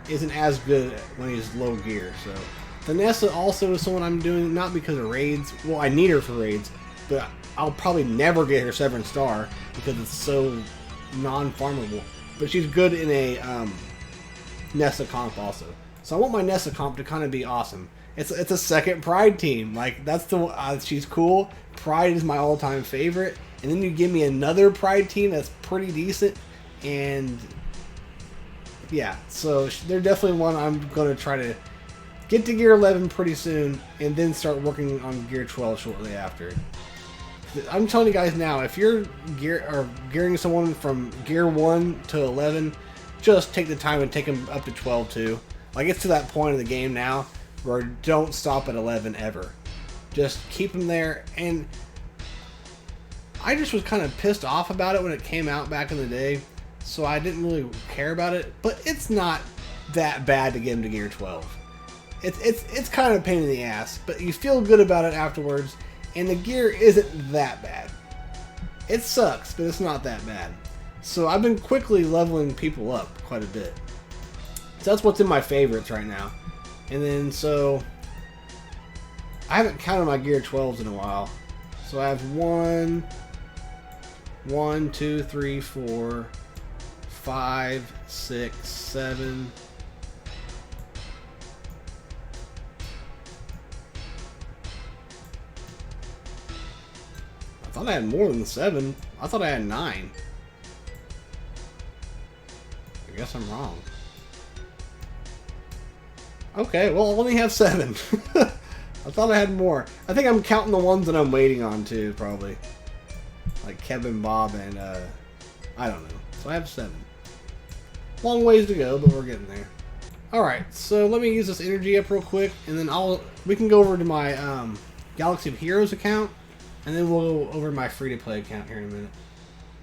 isn't as good when he's low gear. So Vanessa also is someone I'm doing not because of raids. Well, I need her for raids, but I'll probably never get her 7-star because it's so non-farmable. But she's good in a Nessa comp also. So I want my Nessa comp to kind of be awesome. It's a second Pride team. Like, that's the she's cool. Pride is my all-time favorite. And then you give me another Pride team that's pretty decent, and yeah, so they're definitely one I'm going to try to get to gear 11 pretty soon, and then start working on gear 12 shortly after. I'm telling you guys now, if you're gearing someone from gear 1 to 11, just take the time and take them up to 12 too. Like, it's to that point in the game now where don't stop at 11 ever. Just keep them there. And I just was kind of pissed off about it when it came out back in the day, so I didn't really care about it. But it's not that bad to get him to gear 12. It's kind of a pain in the ass, but you feel good about it afterwards, and the gear isn't that bad. It sucks, but it's not that bad. So I've been quickly leveling people up quite a bit. So that's what's in my favorites right now. And then, so I haven't counted my gear 12s in a while. So I have 1, 2, 3, 4, 5, 6, 7. I thought I had more than 7. I thought I had 9. I guess I'm wrong. Okay, well, I only have 7. I thought I had more. I think I'm counting the ones that I'm waiting on too, probably. Like Kevin, Bob, and I don't know. So I have 7. Long ways to go, but we're getting there. Alright, so let me use this energy up real quick, and then we can go over to my Galaxy of Heroes account, and then we'll go over to my free-to-play account here in a minute.